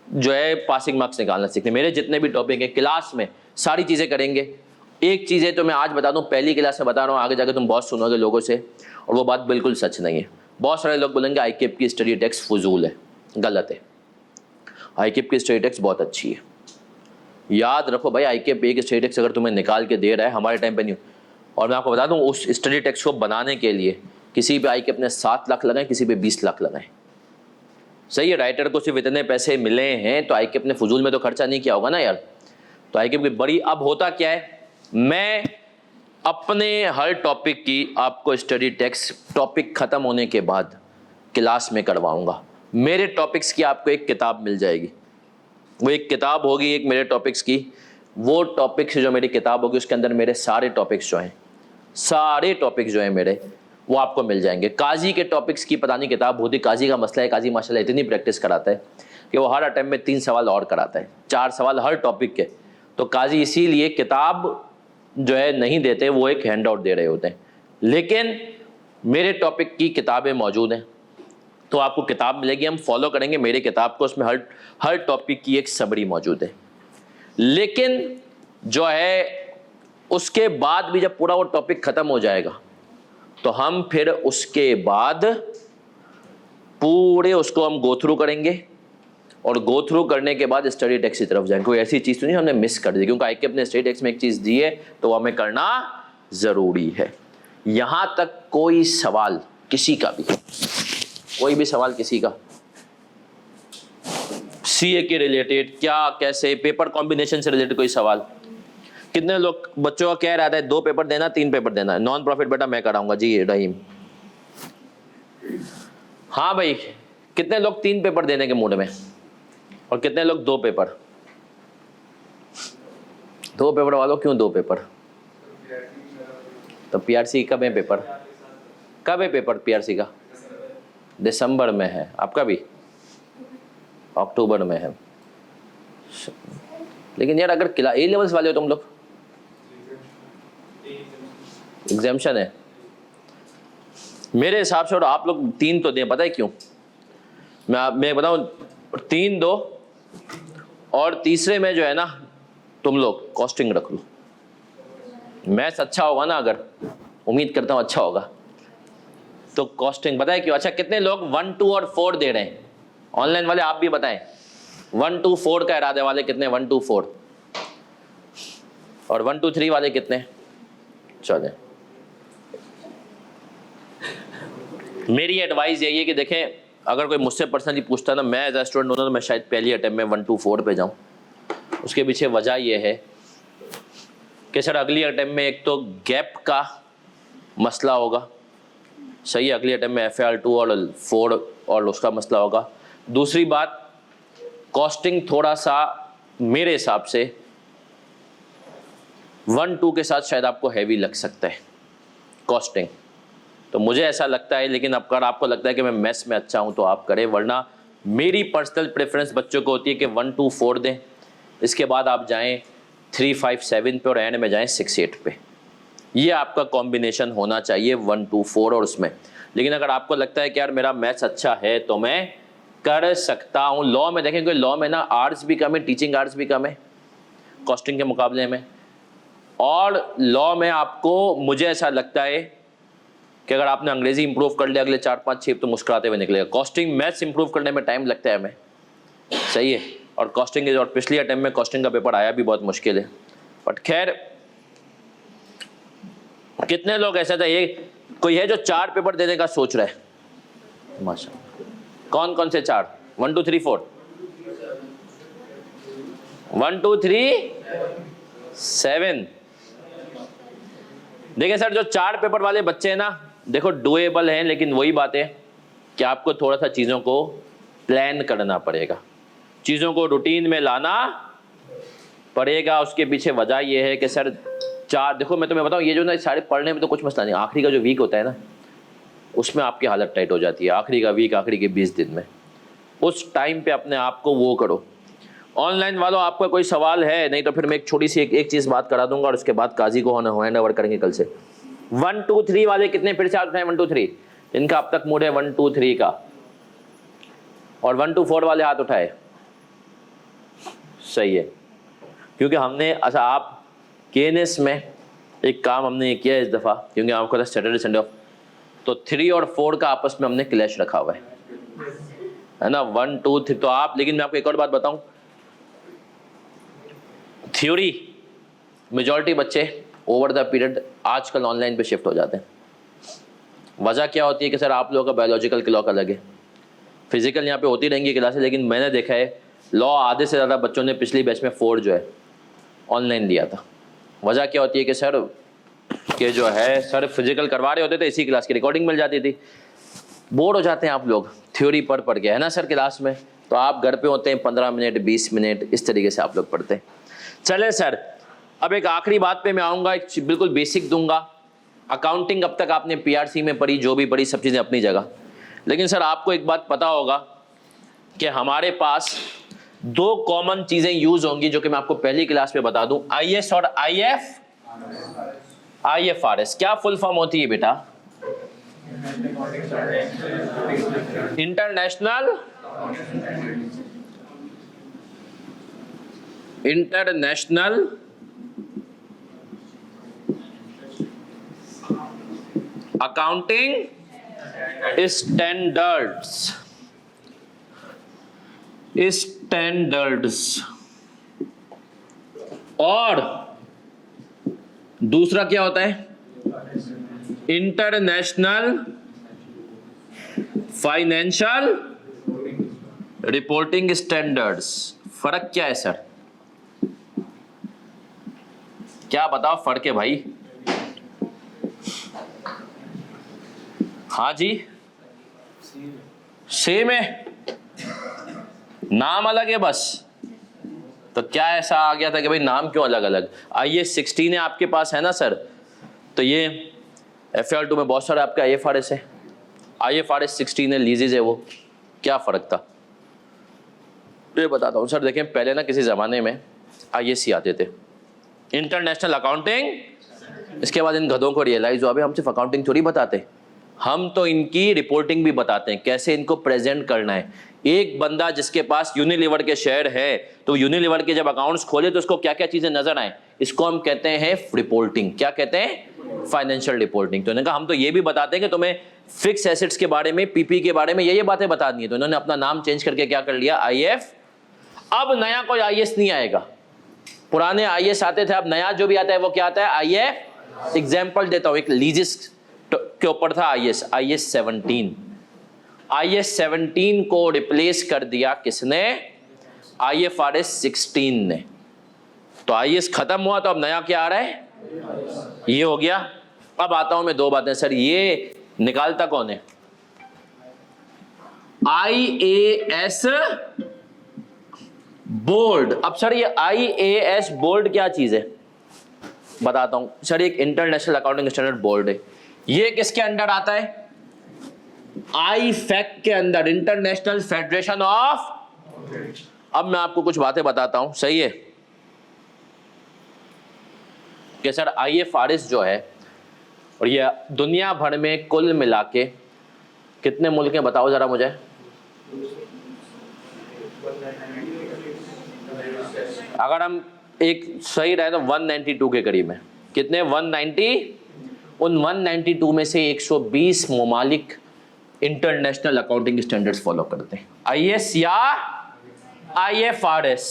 जो है पासिंग मार्क्स निकालना सीखने। मेरे जितने भी टॉपिक है क्लास में सारी चीजें करेंगे। एक चीज है तो मैं आज बता दूं, पहली क्लास में बता रहा हूं, आगे जाके तुम बहुत सुनोगे लोगों से और वो बात बिल्कुल सच नहीं है। बहुत सारे लोग बोलेंगे आईकेप की स्टडी टेक्स्ट फजूल है, गलत है। आईकेप की स्टडी टेक्स्ट बहुत अच्छी है। याद रखो भाई, आईकेप एक स्टडी टेक्स्ट अगर तुम्हें निकाल के दे रहा है, हमारे टाइम पे नहीं। और मैं आपको बता दूं, उस स्टडी टेक्स्ट को बनाने के लिए किसी पे आईकेप ने 7 लाख लगाए, किसी पे 20 लाख लगाए। सही है, राइटर को सिर्फ इतने पैसे मिले हैं तो आईकेप ने फजूल में तो खर्चा नहीं किया होगा ना यार। तो आईकेप की बड़ी, अब होता क्या है, मैं अपने हर टॉपिक की आपको स्टडी टेक्स्ट टॉपिक खत्म होने के बाद क्लास में करवाऊंगा। मेरे टॉपिक्स की आपको एक किताब मिल जाएगी, वो एक किताब होगी एक मेरे टॉपिक्स की। वो टॉपिक्स जो मेरी किताब होगी उसके अंदर मेरे सारे टॉपिक्स जो हैं, सारे टॉपिक्स जो हैं मेरे, वो आपको मिल जाएंगे। काजी के टॉपिक्स की पता नहीं किताब होती, काजी का मसला है, काजी माशाल्लाह इतनी प्रैक्टिस कराता है कि वो हर अटेम्प्ट में 3 सवाल और कराता है, 4 सवाल हर टॉपिक के। तो काजी इसीलिए किताब जो है नहीं देते, वो एक हैंड आउट दे रहे होते हैं। लेकिन मेरे टॉपिक की किताबें मौजूद हैं, तो आपको किताब मिलेगी, हम फॉलो करेंगे मेरे किताब को, उसमें हर टॉपिक की एक समरी मौजूद है। लेकिन जो है उसके बाद भी जब पूरा वो टॉपिक खत्म हो जाएगा तो हम फिर उसके बाद पूरे उसको हम गो थ्रू करेंगे और गो थ्रू करने के बाद स्टडी टेक्स्ट की तरफ जाएंगे। कोई ऐसी चीज़ तो नहीं हमने मिस कर दी, क्योंकि आईके अपने स्टडी टेक्स्ट में एक चीज़ दी है तो वो हमें करना ज़रूरी है। यहाँ तक कोई सवाल किसी का भी, कोई भी सवाल किसी का, सीए के रिलेटेड, क्या कैसे पेपर कॉम्बिनेशन से रिलेटेड कोई सवाल? कितने लोग बच्चों का कह रहा था 2 पेपर देना 3 पेपर देना है? नॉन प्रॉफिट बेटा मैं कराऊंगा जी रहीम। हाँ भाई, कितने लोग 3 पेपर देने के मूड में और कितने लोग 2 पेपर? 2 पेपर वालों क्यों 2 पेपर? तो पीआरसी कब है पेपर? कब है पेपर पीआरसी का? दिसंबर में है। आपका भी अक्टूबर में है। लेकिन यार अगर किला ए लेवल्स वाले हो तुम लोग, एग्जाम्शन है मेरे हिसाब से, और आप लोग 3 तो दें। पता है क्यों? मैं बताऊं, 3 दो और तीसरे में जो है ना तुम लोग कॉस्टिंग रख लो। मैथ्स अच्छा होगा ना, अगर उम्मीद करता हूँ अच्छा होगा, तो कॉस्टिंग। पता है क्यों? अच्छा कितने लोग 1, 2 और 4 दे रहे हैं? ऑनलाइन वाले आप भी बताएं। 1, 2, 4 का इरादे वाले कितने? 1, 2, 4 और 1, 2, 3 वाले कितने? चले, मेरी एडवाइस यही है कि देखें, अगर कोई मुझसे पर्सनली पूछता ना, मैं एज अ स्टूडेंट होता तो मैं शायद पहली अटेम्प्ट में 1, 2, 4 पे जाऊं। उसके पीछे वजह यह है कि सर अगली अटेम्प्ट में एक तो गैप का मसला होगा, सही है, अगली अटेम्प्ट में FAR2 और 4 और उसका मसला होगा। दूसरी बात, कॉस्टिंग थोड़ा सा मेरे हिसाब से 1, 2 के साथ शायद आपको हैवी लग सकता है कॉस्टिंग, तो मुझे ऐसा लगता है। लेकिन अगर आपको लगता है कि मैं मैथ्स में अच्छा हूं तो आप करें, वरना मेरी पर्सनल प्रेफरेंस बच्चों को होती है कि 1, 2, 4 दें, इसके बाद आप जाएं 3, 5, 7 पे और एंड में जाएं 6, 8 पे। ये आपका कॉम्बिनेशन होना चाहिए 1, 2, 4 और उसमें। लेकिन अगर आपको लगता है कि यार मेरा मैथ्स अच्छा है तो मैं कर सकता हूँ। लॉ में देखें, कोई लॉ में ना आर्ट्स भी कम है, टीचिंग आर्ट्स भी कम है कॉस्टिंग के मुकाबले में। और लॉ में आपको, मुझे ऐसा लगता है कि अगर आपने अंग्रेजी इंप्रूव कर लिया अगले 4, 5, 6 तो मुस्कुराते हुए निकलेगा। कॉस्टिंग मैथ्स इंप्रूव करने में टाइम लगता है हमें, सही है। और कॉस्टिंग के, और पिछली अटेम्प्ट में कॉस्टिंग का पेपर आया भी बहुत मुश्किल है। बट खैर, कितने लोग ऐसा था, ये कोई है जो 4 पेपर देने का सोच रहा है? माशा, कौन कौन से 4? 1, 2, 3, 4? 1, 2, 3, 7। देखिए सर, जो 4 पेपर वाले बच्चे हैं ना, देखो डुएबल हैं, लेकिन वही बात है कि आपको थोड़ा सा चीज़ों को प्लान करना पड़ेगा, चीज़ों को रूटीन में लाना पड़ेगा। उसके पीछे वजह यह है कि सर 4, देखो मैं तुम्हें बताऊं, ये जो ना सारे पढ़ने में तो कुछ मसला नहीं, आखिरी का जो वीक होता है ना उसमें आपकी हालत टाइट हो जाती है। आखिरी का वीक, आखिरी के 20 दिन में, उस टाइम पे अपने आप को वो करो। ऑनलाइन वालों, आपका कोई सवाल है? नहीं तो फिर मैं एक छोटी सी एक चीज़ बात करा दूंगा और उसके बाद काजी को हैंड ओवर करेंगे कल से। 1, 2, 3 वाले कितने फिर से हाथ उठाएं? 1, 2, 3 इनका अब तक मूड है 1, 2, 3 का, और 1, 2, 4 वाले हाथ उठाए। सही है, क्योंकि हमने, अच्छा आप KNS में एक काम हमने ये किया इस दफ़ा, क्योंकि आपको था सैटरडे संडे ऑफ, तो 3 और 4 का आपस में हमने क्लैश रखा हुआ है ना, 1, 2, 3। तो आप, लेकिन मैं आपको एक और बात बताऊं, थ्योरी मेजॉरिटी बच्चे ओवर द पीरियड आजकल ऑनलाइन पे शिफ्ट हो जाते हैं। वजह क्या होती है कि सर आप लोगों का बायोलॉजिकल क्लॉक अलग है, फिजिकल यहाँ पे होती रहेंगी क्लासें, लेकिन मैंने देखा है लॉ आधे से ज़्यादा बच्चों ने पिछली बैच में 4 जो है ऑनलाइन लिया था। वजह क्या होती है कि सर के जो है सर फिजिकल करवा रहे होते थे, इसी क्लास की रिकॉर्डिंग मिल जाती थी। बोर हो जाते हैं आप लोग थ्योरी पढ़ के, है ना सर क्लास में, तो आप घर पे होते हैं 15 मिनट 20 मिनट, इस तरीके से आप लोग पढ़ते हैं। चले सर, अब एक आखिरी बात पे मैं आऊँगा, एक बिल्कुल बेसिक दूंगा। अकाउंटिंग अब तक आपने PRC में पढ़ी, जो भी पढ़ी सब चीज़ें अपनी जगह, लेकिन सर आपको एक बात पता होगा कि हमारे पास 2 कॉमन चीज़ें यूज होंगी, जो कि मैं आपको पहली क्लास में बता दूं, IS और IFRS। क्या फुल फॉर्म होती है बेटा? इंटरनेशनल अकाउंटिंग स्टैंडर्ड्स और दूसरा क्या होता है? International financial reporting standards. फर्क क्या है सर? क्या बताओ फर्क है भाई? हाँ जी, सेम है, नाम अलग है बस। तो क्या ऐसा आ गया था कि भाई नाम क्यों अलग अलग? IAS 16 है आपके पास, है ना सर? तो ये FR2 में बहुत सारा आपका IFRS है, IFRS 16 है, लीजेज है, वो क्या फर्क था? तो ये बताता हूँ सर। देखें, पहले ना किसी ज़माने में IAC आते थे, इंटरनेशनल अकाउंटिंग। इसके बाद इन गधों को रियलाइज हुआ, हम सिर्फ अकाउंटिंग थोड़ी बताते, हम तो इनकी रिपोर्टिंग भी बताते हैं, कैसे इनको प्रेजेंट करना है। एक बंदा जिसके पास यूनिलीवर के शेयर है, तो यूनिलीवर के जब अकाउंट्स खोले तो उसको क्या क्या चीजें नजर आए, इसको हम कहते हैं रिपोर्टिंग। क्या कहते हैं? Financial reporting. तो इन्होंने कहा हम तो ये भी बताते हैं कि तुम्हें फिक्स एसेट्स के बारे में, PP के बारे में ये बातें बतानी है। तो इन्होंने अपना नाम चेंज करके क्या कर लिया? IF। अब नया कोई IAS नहीं आएगा, पुराने IAS आते थे, अब नया जो भी आता है वो क्या आता है? IF। एग्जाम्पल देता हूं, एक लीजिस के ऊपर था IAS 17। IAS 17 को रिप्लेस कर दिया किसने? IFRS 16 ने। तो IAS खत्म हुआ, तो अब नया क्या आ रहा है? ये हो गया। अब आता हूं मैं दो बातें सर, ये निकालता कौन है? IAS board. अब सर ये IAS बोर्ड क्या चीज है बताता हूं सर। एक इंटरनेशनल अकाउंटिंग स्टैंडर्ड बोर्ड है, ये किसके अंडर आता है? IFAC के अंदर, इंटरनेशनल फेडरेशन ऑफ। अब मैं आपको कुछ बातें बताता हूं, सही है कि सर IFRS जो है, और ये दुनिया भर में कुल मिला के कितने मुल्क हैं बताओ जरा मुझे। अगर हम एक सही रहे तो 192 के करीब है। कितने? 190। उन 192 में से 120 ममालिक इंटरनेशनल अकाउंटिंग स्टैंडर्ड्स फॉलो करते हैं, IAS या IFRS।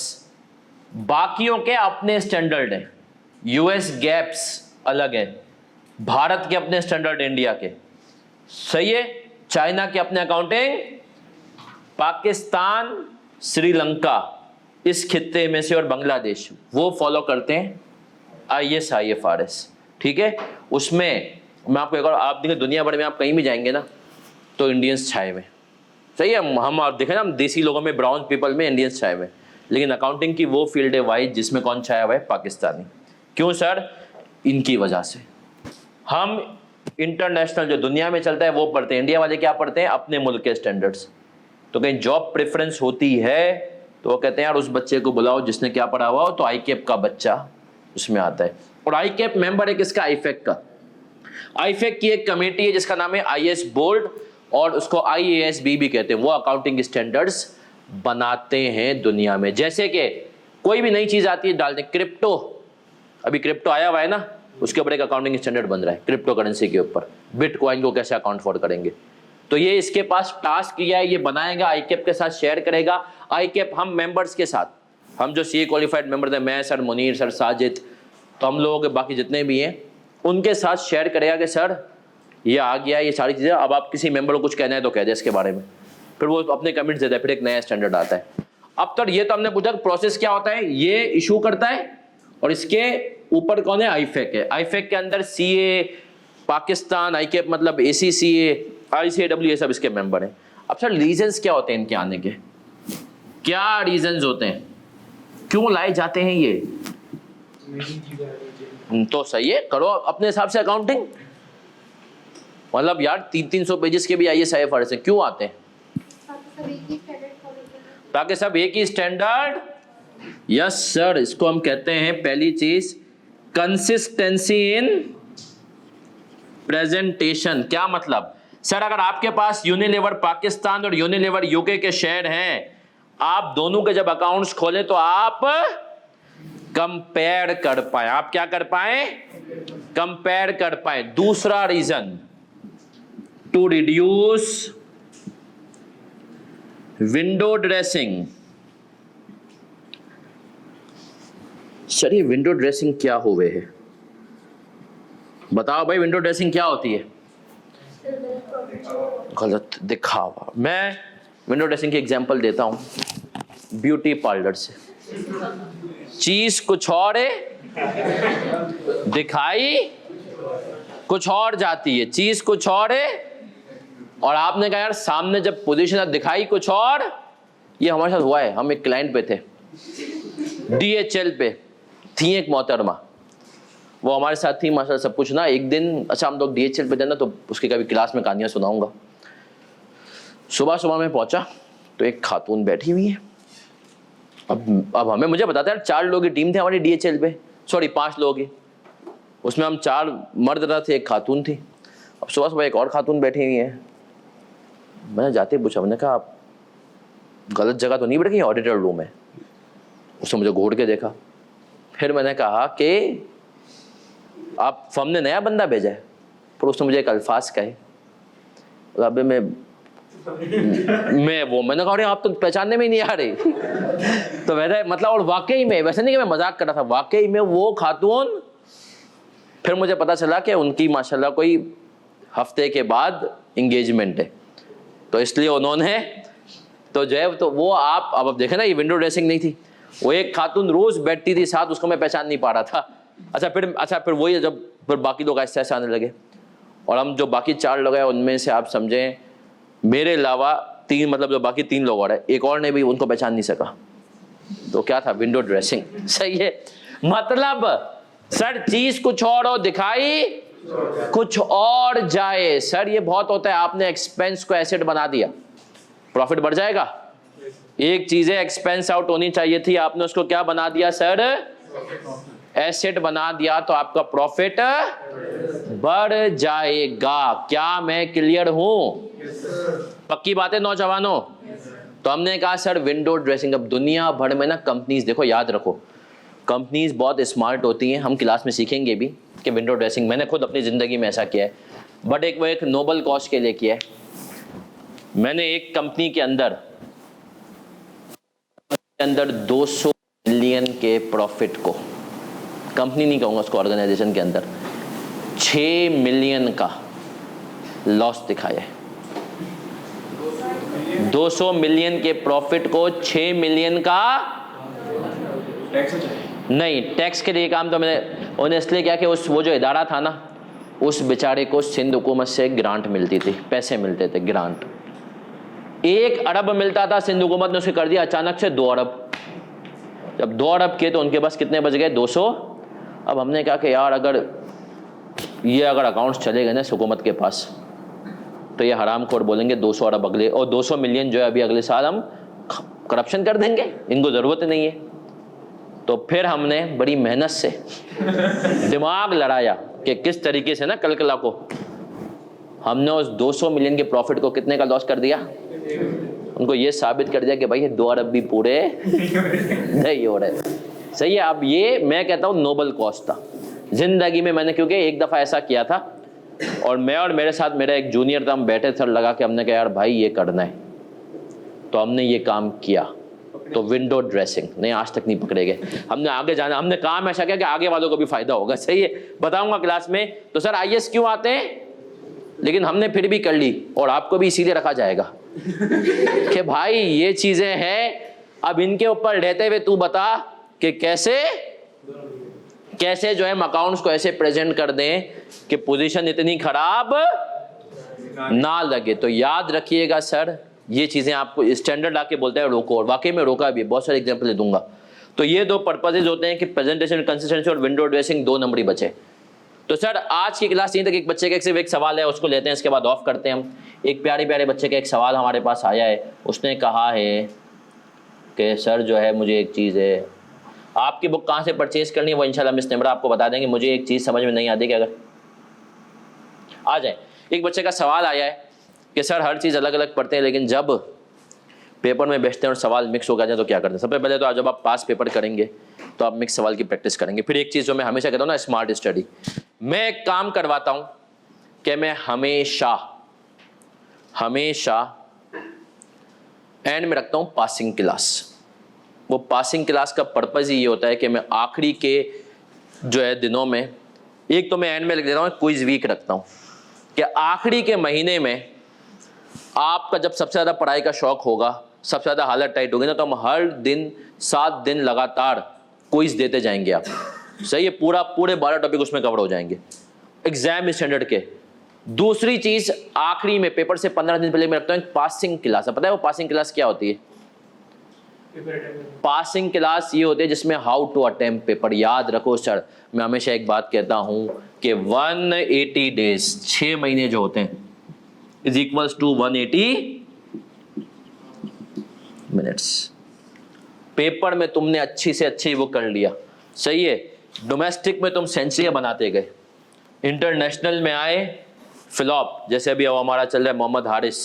बाकियों के अपने स्टैंडर्ड हैं, US गैप्स अलग है, भारत के अपने स्टैंडर्ड, इंडिया के, सही है, चाइना के अपने अकाउंटिंग, पाकिस्तान, श्रीलंका इस खित्ते में से और बांग्लादेश, वो फॉलो करते हैं IAS IFRS। ठीक है, उसमें मैं आपको एक और, आप देखें दुनिया भर में आप कहीं भी जाएंगे ना तो इंडियंस छाए हुए, सही है। हम आप देखें ना, हम देसी लोगों में, ब्राउन पीपल में इंडियंस छाए हुए, लेकिन अकाउंटिंग की वो फील्ड है वाइज जिसमें कौन छाया हुआ है? पाकिस्तानी। क्यों सर? इनकी वजह से। हम इंटरनेशनल जो दुनिया में चलता है वो पढ़ते हैं, इंडिया वाले क्या पढ़ते हैं? अपने मुल्क के स्टैंडर्ड्स। तो कहीं जॉब प्रेफरेंस होती है तो वो कहते हैं यार उस बच्चे को बुलाओ जिसने क्या पढ़ा हुआ हो, तो ICAP का बच्चा उसमें आता है। और ICAP मेंबर है किसका? IFAC का। IFAC की एक कमेटी है जिसका नाम है IAS बोर्ड, और उसको IASB भी कहते हैं। वो अकाउंटिंग स्टैंडर्ड्स बनाते हैं दुनिया में। जैसे कि कोई भी नई चीज आती है डालते, क्रिप्टो, अभी क्रिप्टो आया हुआ है ना, उसके ऊपर एक अकाउंटिंग स्टैंडर्ड बन रहा है, क्रिप्टो करेंसी के ऊपर, बिटकॉइन को कैसे अकाउंट फॉर करेंगे। तो ये इसके पास टास्क किया है, ये बनाएगा, ICAP के साथ शेयर करेगा। ICAP हम मेंबर्स के साथ, हम जो CA क्वालिफाइड मेंबर थे, मैं, सर मुनीर, सर साजिद, तो हम लोगों के बाकी जितने भी हैं उनके साथ शेयर करेगा कि सर ये आ गया, ये सारी चीज़ें। अब आप किसी मेंबर को कुछ कहना है तो कह दे इसके बारे में, फिर वो अपने कमेंट्स देता है, फिर एक नया स्टैंडर्ड आता है। अब तक ये तो हमने पूछा प्रोसेस क्या होता है, ये इशू करता है, और इसके ऊपर कौन है? IFAC है। IFAC के अंदर CA पाकिस्तान, ICAP मतलब ACCA, ICAW, ये सब इसके मेंबर हैं। अब सर रीजंस क्या होते हैं इनके आने के? क्या रीजंस होते हैं, क्यों लाए जाते हैं ये? तो सही है, करो अपने हिसाब से अकाउंटिंग। मतलब यार 300 पेजेस के भी IAS IFRS हैं, क्यों आते हैं? ताकि सब एक ही स्टैंडर्ड। यस सर, इसको हम कहते हैं पहली चीज कंसिस्टेंसी इन प्रेजेंटेशन। क्या मतलब? सर अगर आपके पास यूनिलीवर पाकिस्तान और यूनिलीवर UK के शेयर हैं, आप दोनों के जब अकाउंट्स खोलें तो आप कंपेयर कर पाए। आप क्या कर पाए? कंपेयर कर पाए। दूसरा reason, to reduce window dressing. Sir ये विंडो ड्रेसिंग क्या हुए है? बताओ भाई, विंडो ड्रेसिंग क्या होती है? गलत दिखावा। मैं विंडो ड्रेसिंग की एग्जांपल देता हूं ब्यूटी पार्लर से। चीज कुछ और है, दिखाई कुछ और जाती है। चीज कुछ और है और आपने कहा यार सामने जब पोजीशन दिखाई कुछ और। ये हमारे साथ हुआ है। हम एक क्लाइंट पे थे, DHL पे थी एक मोहतरमा, वो हमारे साथ थी माशाल्लाह सब कुछ ना। एक दिन अच्छा हम लोग DHL पे थे ना, तो उसकी कभी क्लास में कहानियां सुनाऊंगा। सुबह सुबह में पहुंचा तो एक खातून बैठी हुई है। अब हमें मुझे बताता है 4 लोगों की टीम थी हमारी DHL पे, सॉरी 5 लोगों की। उसमें हम 4 मर्द रहा थे, एक खातून थी। अब सुबह सुबह एक और खातून बैठी हुई है। मैंने जाते पूछा, मैंने कहा आप गलत जगह तो नहीं बैठ गई? ऑडिटर रूम है। उसने मुझे घूर के देखा। फिर मैंने कहा कि आप फर्म ने नया बंदा भेजा है? पर उसने मुझे एक अल्फाज कहे, अबे मैंने कहा अरे आप तो पहचानने में ही नहीं आ रही। तो मैंने मतलब, और वाकई में, वैसे नहीं कि मैं मजाक कर रहा था, वाकई में वो खातून, फिर मुझे पता चला कि उनकी माशाल्लाह कोई हफ्ते के बाद एंगेजमेंट है, तो इसलिए उन्होंने तो जो है, तो वो आप अब देखें ना, ये विंडो ड्रेसिंग नहीं थी। वो एक खातून रोज बैठती थी साथ, उसको मैं पहचान नहीं पा रहा था। अच्छा फिर वही, जब फिर बाकी लोग ऐसे ऐसे आने लगे, और हम जो बाकी 4 लोग हैं उनमें से आप समझें मेरे अलावा 3, मतलब जो बाकी 3 लोग और है, एक और ने भी उनको पहचान नहीं सका। तो क्या था? Window dressing. सही है। मतलब सर चीज कुछ और हो, दिखाई कुछ और जाए। सर ये बहुत होता है। आपने एक्सपेंस को एसेट बना दिया, प्रॉफिट बढ़ जाएगा। एक चीज है एक्सपेंस आउट होनी चाहिए थी, आपने उसको क्या बना दिया सर? एसेट बना दिया, तो आपका प्रॉफिट बढ़ जाएगा। क्या मैं क्लियर हूं? पक्की बात है नौजवानों? तो हमने कहा सर विंडो ड्रेसिंग। अब दुनिया भर में ना कंपनीज, देखो याद रखो, कंपनीज बहुत स्मार्ट होती हैं। हम क्लास में सीखेंगे भी कि विंडो ड्रेसिंग, मैंने खुद अपनी जिंदगी में ऐसा किया है, बट एक नोबल कॉज के लिए किया है। मैंने एक कंपनी के अंदर 200 मिलियन के प्रॉफिट को, कंपनी नहीं कहूंगा उसको, ऑर्गेनाइजेशन के अंदर 6 मिलियन का लॉस दिखाया है। 200 मिलियन के प्रॉफिट को 6 मिलियन का नहीं, टैक्स के लिए काम तो मैंने उन्हें इसलिए किया कि वो जो इदारा था ना, उस बेचारे को सिंध हुकूमत से ग्रांट मिलती थी, पैसे मिलते थे, ग्रांट 1 अरब मिलता था। सिंध हुकूमत ने उसे कर दिया अचानक से 2 अरब। जब 2 अरब के तो उनके पास कितने बच गए? 200। अब हमने कहा कि यार अगर अकाउंट्स चले गए ना हुकूमत के पास, तो ये हरामखोर बोलेंगे 200 अरब अगले, और 200 मिलियन जो है अभी अगले साल हम करप्शन कर देंगे, इनको ज़रूरत नहीं है। तो फिर हमने बड़ी मेहनत से दिमाग लड़ाया कि किस तरीके से ना कलकला को हमने उस 200 मिलियन के प्रॉफिट को कितने का लॉस कर दिया। उनको ये साबित कर दिया कि भाई ये 2 अरब भी पूरे नहीं हो रहे। सही है। अब ये मैं कहता हूँ नोबल कॉज था जिंदगी में। मैंने क्योंकि एक दफ़ा ऐसा किया था, और मैं और मेरे साथ मेरा एक जूनियर था, हम बैठे थे, लगा कि हमने कहा यार भाई ये करना है, तो हमने ये काम किया। तो विंडो ड्रेसिंग नहीं, आज तक नहीं पकड़े गए। हमने आगे जाना, हमने काम ऐसा किया कि आगे वालों को भी फायदा होगा। सही है, बताऊंगा क्लास में। तो सर IAS क्यों आते हैं, लेकिन हमने फिर भी कर ली, और आपको भी इसीलिए रखा जाएगा कि भाई ये चीजें हैं। अब इनके ऊपर रहते हुए तू बता कि कैसे जो है हम अकाउंट्स को ऐसे प्रेजेंट कर दें कि पोजीशन इतनी खराब ना लगे। तो याद रखिएगा सर, ये चीजें आपको स्टैंडर्ड आके बोलते हैं रोको, और वाकई में रोका भी। बहुत सारे एग्जांपल दूंगा। तो ये 2 पर्पसेज होते हैं कि प्रेजेंटेशन कंसिस्टेंसी और विंडो ड्रेसिंग, 2 नंबर ही बचे। तो सर आज की क्लास यहीं तक। एक बच्चे का सिर्फ एक सवाल है, उसको लेते हैं, इसके बाद ऑफ करते हैं हम। एक प्यारे प्यारे बच्चे का एक सवाल हमारे पास आया है। उसने कहा है कि सर जो है मुझे एक चीज़ है, आपकी बुक कहाँ से परचेज करनी है वो इंशाल्लाह मिस निम्रा आपको बता देंगे। मुझे एक चीज़ समझ में नहीं आती कि अगर आ जाए। एक बच्चे का सवाल आया है कि सर हर चीज़ अलग अलग पढ़ते हैं, लेकिन जब पेपर में बैठते हैं और सवाल मिक्स हो गया जाए तो क्या करते हैं। सबसे पहले तो जब आप पास पेपर करेंगे तो आप मिक्स सवाल की प्रैक्टिस करेंगे। फिर एक चीज़ जो मैं हमेशा कहता हूँ ना, स्मार्ट स्टडी। मैं एक काम करवाता हूँ कि मैं हमेशा हमेशा एंड में रखता हूँ पासिंग क्लास। वो पासिंग क्लास का पर्पज़ ही ये होता है कि मैं आखिरी के जो है दिनों में, एक तो मैं एंड में लिख देता हूँ क्विज वीक रखता हूँ कि आखिरी के महीने में आपका जब सबसे ज़्यादा पढ़ाई का शौक होगा, सबसे ज़्यादा हालत टाइट होगी ना, तो हम हर दिन 7 दिन लगातार क्विज देते जाएंगे आप। सही है, पूरे 12 टॉपिक उसमें कवर हो जाएंगे एग्जाम स्टैंडर्ड के। दूसरी चीज़, आखिरी में पेपर से 15 दिन पहले मैं रखता हूँ पासिंग क्लास। पता है वो पासिंग क्लास क्या होती है? पासिंग क्लास ये होती है जिसमें हाउ टू अटेम्प्ट पेपर। याद रखो सर, मैं हमेशा एक बात कहता हूं कि 180 डेज, 6 महीने जो होते हैं, is equals to 180 minutes. Paper में तुमने अच्छी से अच्छी वो कर लिया, सही है, डोमेस्टिक में तुम सेंचुरियां बनाते गए, इंटरनेशनल में आए फ्लॉप, जैसे अभी हमारा चल रहा है मोहम्मद हारिस,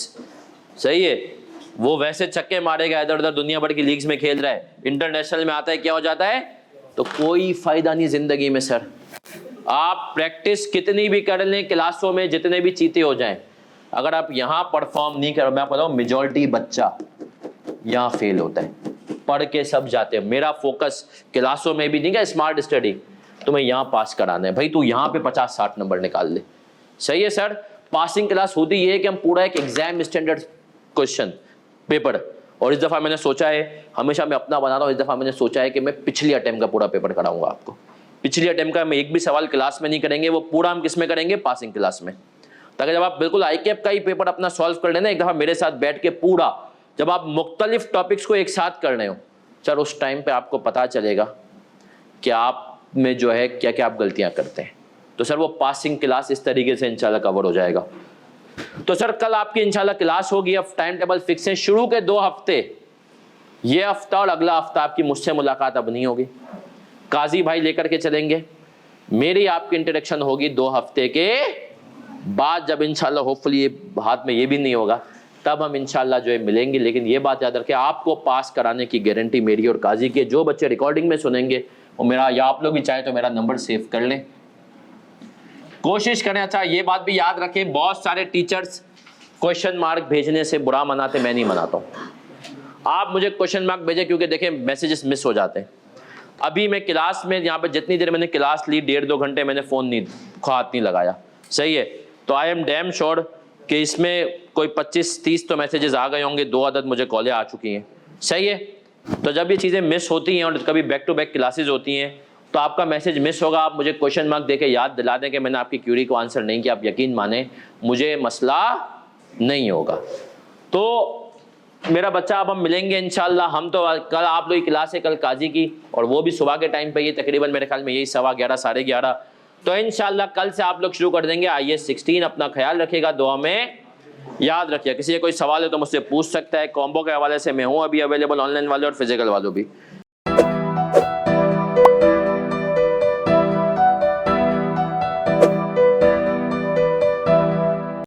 सही है, वो वैसे छक्के मारेगा, इधर उधर दुनिया भर की लीग्स में खेल रहा है, इंटरनेशनल में आता है क्या हो जाता है? तो कोई फायदा नहीं जिंदगी में सर। आप प्रैक्टिस कितनी भी कर लें, क्लासों में जितने भी चीते हो जाएं, अगर आप यहां परफॉर्म नहीं करो, मैं बताऊं मेजॉरिटी बच्चा यहां फेल होता है। पढ़ के सब जाते हैं, मेरा फोकस क्लासों में भी नहीं है, स्मार्ट स्टडी तुम्हें यहां पास कराना है भाई, तू यहां पे 50-60 नंबर निकाल ले। सही है सर। पासिंग क्लास होती है कि हम पूरा एक एग्जाम स्टैंडर्ड क्वेश्चन पेपर, और इस दफा मैंने सोचा है, हमेशा मैं अपना बनाता हूं, इस दफा मैंने सोचा है कि मैं पिछली अटेम्प्ट का पूरा पेपर कराऊंगा आपको। पिछली अटेम्प्ट का मैं एक भी सवाल क्लास में नहीं करेंगे, वो पूरा हम किस में करेंगे? पासिंग क्लास में। ताकि जब आप बिल्कुल ICAP का ही पेपर अपना सॉल्व कर लेना एक दफा मेरे साथ बैठ के पूरा, जब आप मुख्तलिफ टॉपिक्स को एक साथ कर रहे हो सर, उस टाइम पे आपको पता चलेगा कि आप में जो है क्या क्या आप गलतियां करते हैं। तो सर वो पासिंग क्लास इस तरीके से इंशाल्लाह कवर हो जाएगा। तो सर कल आपकी इंशाल्लाह क्लास होगी। अब टाइम टेबल फिक्स है, शुरू के 2 हफ्ते, ये हफ्ता और अगला हफ्ता आपकी मुझसे मुलाकात अब नहीं होगी, काजी भाई लेकर के चलेंगे। मेरी आपकी इंट्रोडक्शन होगी 2 हफ्ते के बाद, जब इंशाल्लाह होपफुली ये हाथ में ये भी नहीं होगा, तब हम इंशाल्लाह जो है मिलेंगे। लेकिन ये बात याद रखें, आपको पास कराने की गारंटी मेरी और काजी की। जो बच्चे रिकॉर्डिंग में सुनेंगे वो मेरा, या आप लोग भी चाहे तो मेरा नंबर सेव कर लें, कोशिश करें। अच्छा ये बात भी याद रखें, बहुत सारे टीचर्स क्वेश्चन मार्क भेजने से बुरा मनाते, मैं नहीं मनाता हूँ। आप मुझे क्वेश्चन मार्क भेजें, क्योंकि देखें मैसेजेस मिस हो जाते हैं। अभी मैं क्लास में यहाँ पे जितनी देर मैंने क्लास ली, 1.5-2 घंटे मैंने फ़ोन नहीं, हाथ नहीं लगाया, सही है। तो आई एम डैम श्योर कि इसमें कोई 25-30 तो मैसेजेस आ गए होंगे, 2 अदद मुझे कॉलें आ चुकी हैं, सही है। तो जब ये चीज़ें मिस होती हैं और कभी बैक टू बैक क्लासेज होती हैं, तो आपका मैसेज मिस होगा, आप मुझे क्वेश्चन मार्क देके याद दिला दें कि मैंने आपकी क्यूरी को आंसर नहीं किया, आप यकीन माने मुझे मसला नहीं होगा। तो मेरा बच्चा, अब हम मिलेंगे इंशाल्लाह। हम तो कल आप लोग की क्लास है, कल काजी की, और वो भी सुबह के टाइम पे, ये तकरीबन मेरे ख्याल में यही 11:15 11:30। तो इंशाल्लाह कल से आप लोग शुरू कर देंगे IAS 16। अपना ख्याल रखिएगा, दुआ में याद रखिए। किसी का कोई सवाल है तो मुझसे पूछ सकता है। कॉम्बो के हवाले से मैं हूँ अभी अवेलेबल, ऑनलाइन वाले और फिजिकल वालों भी।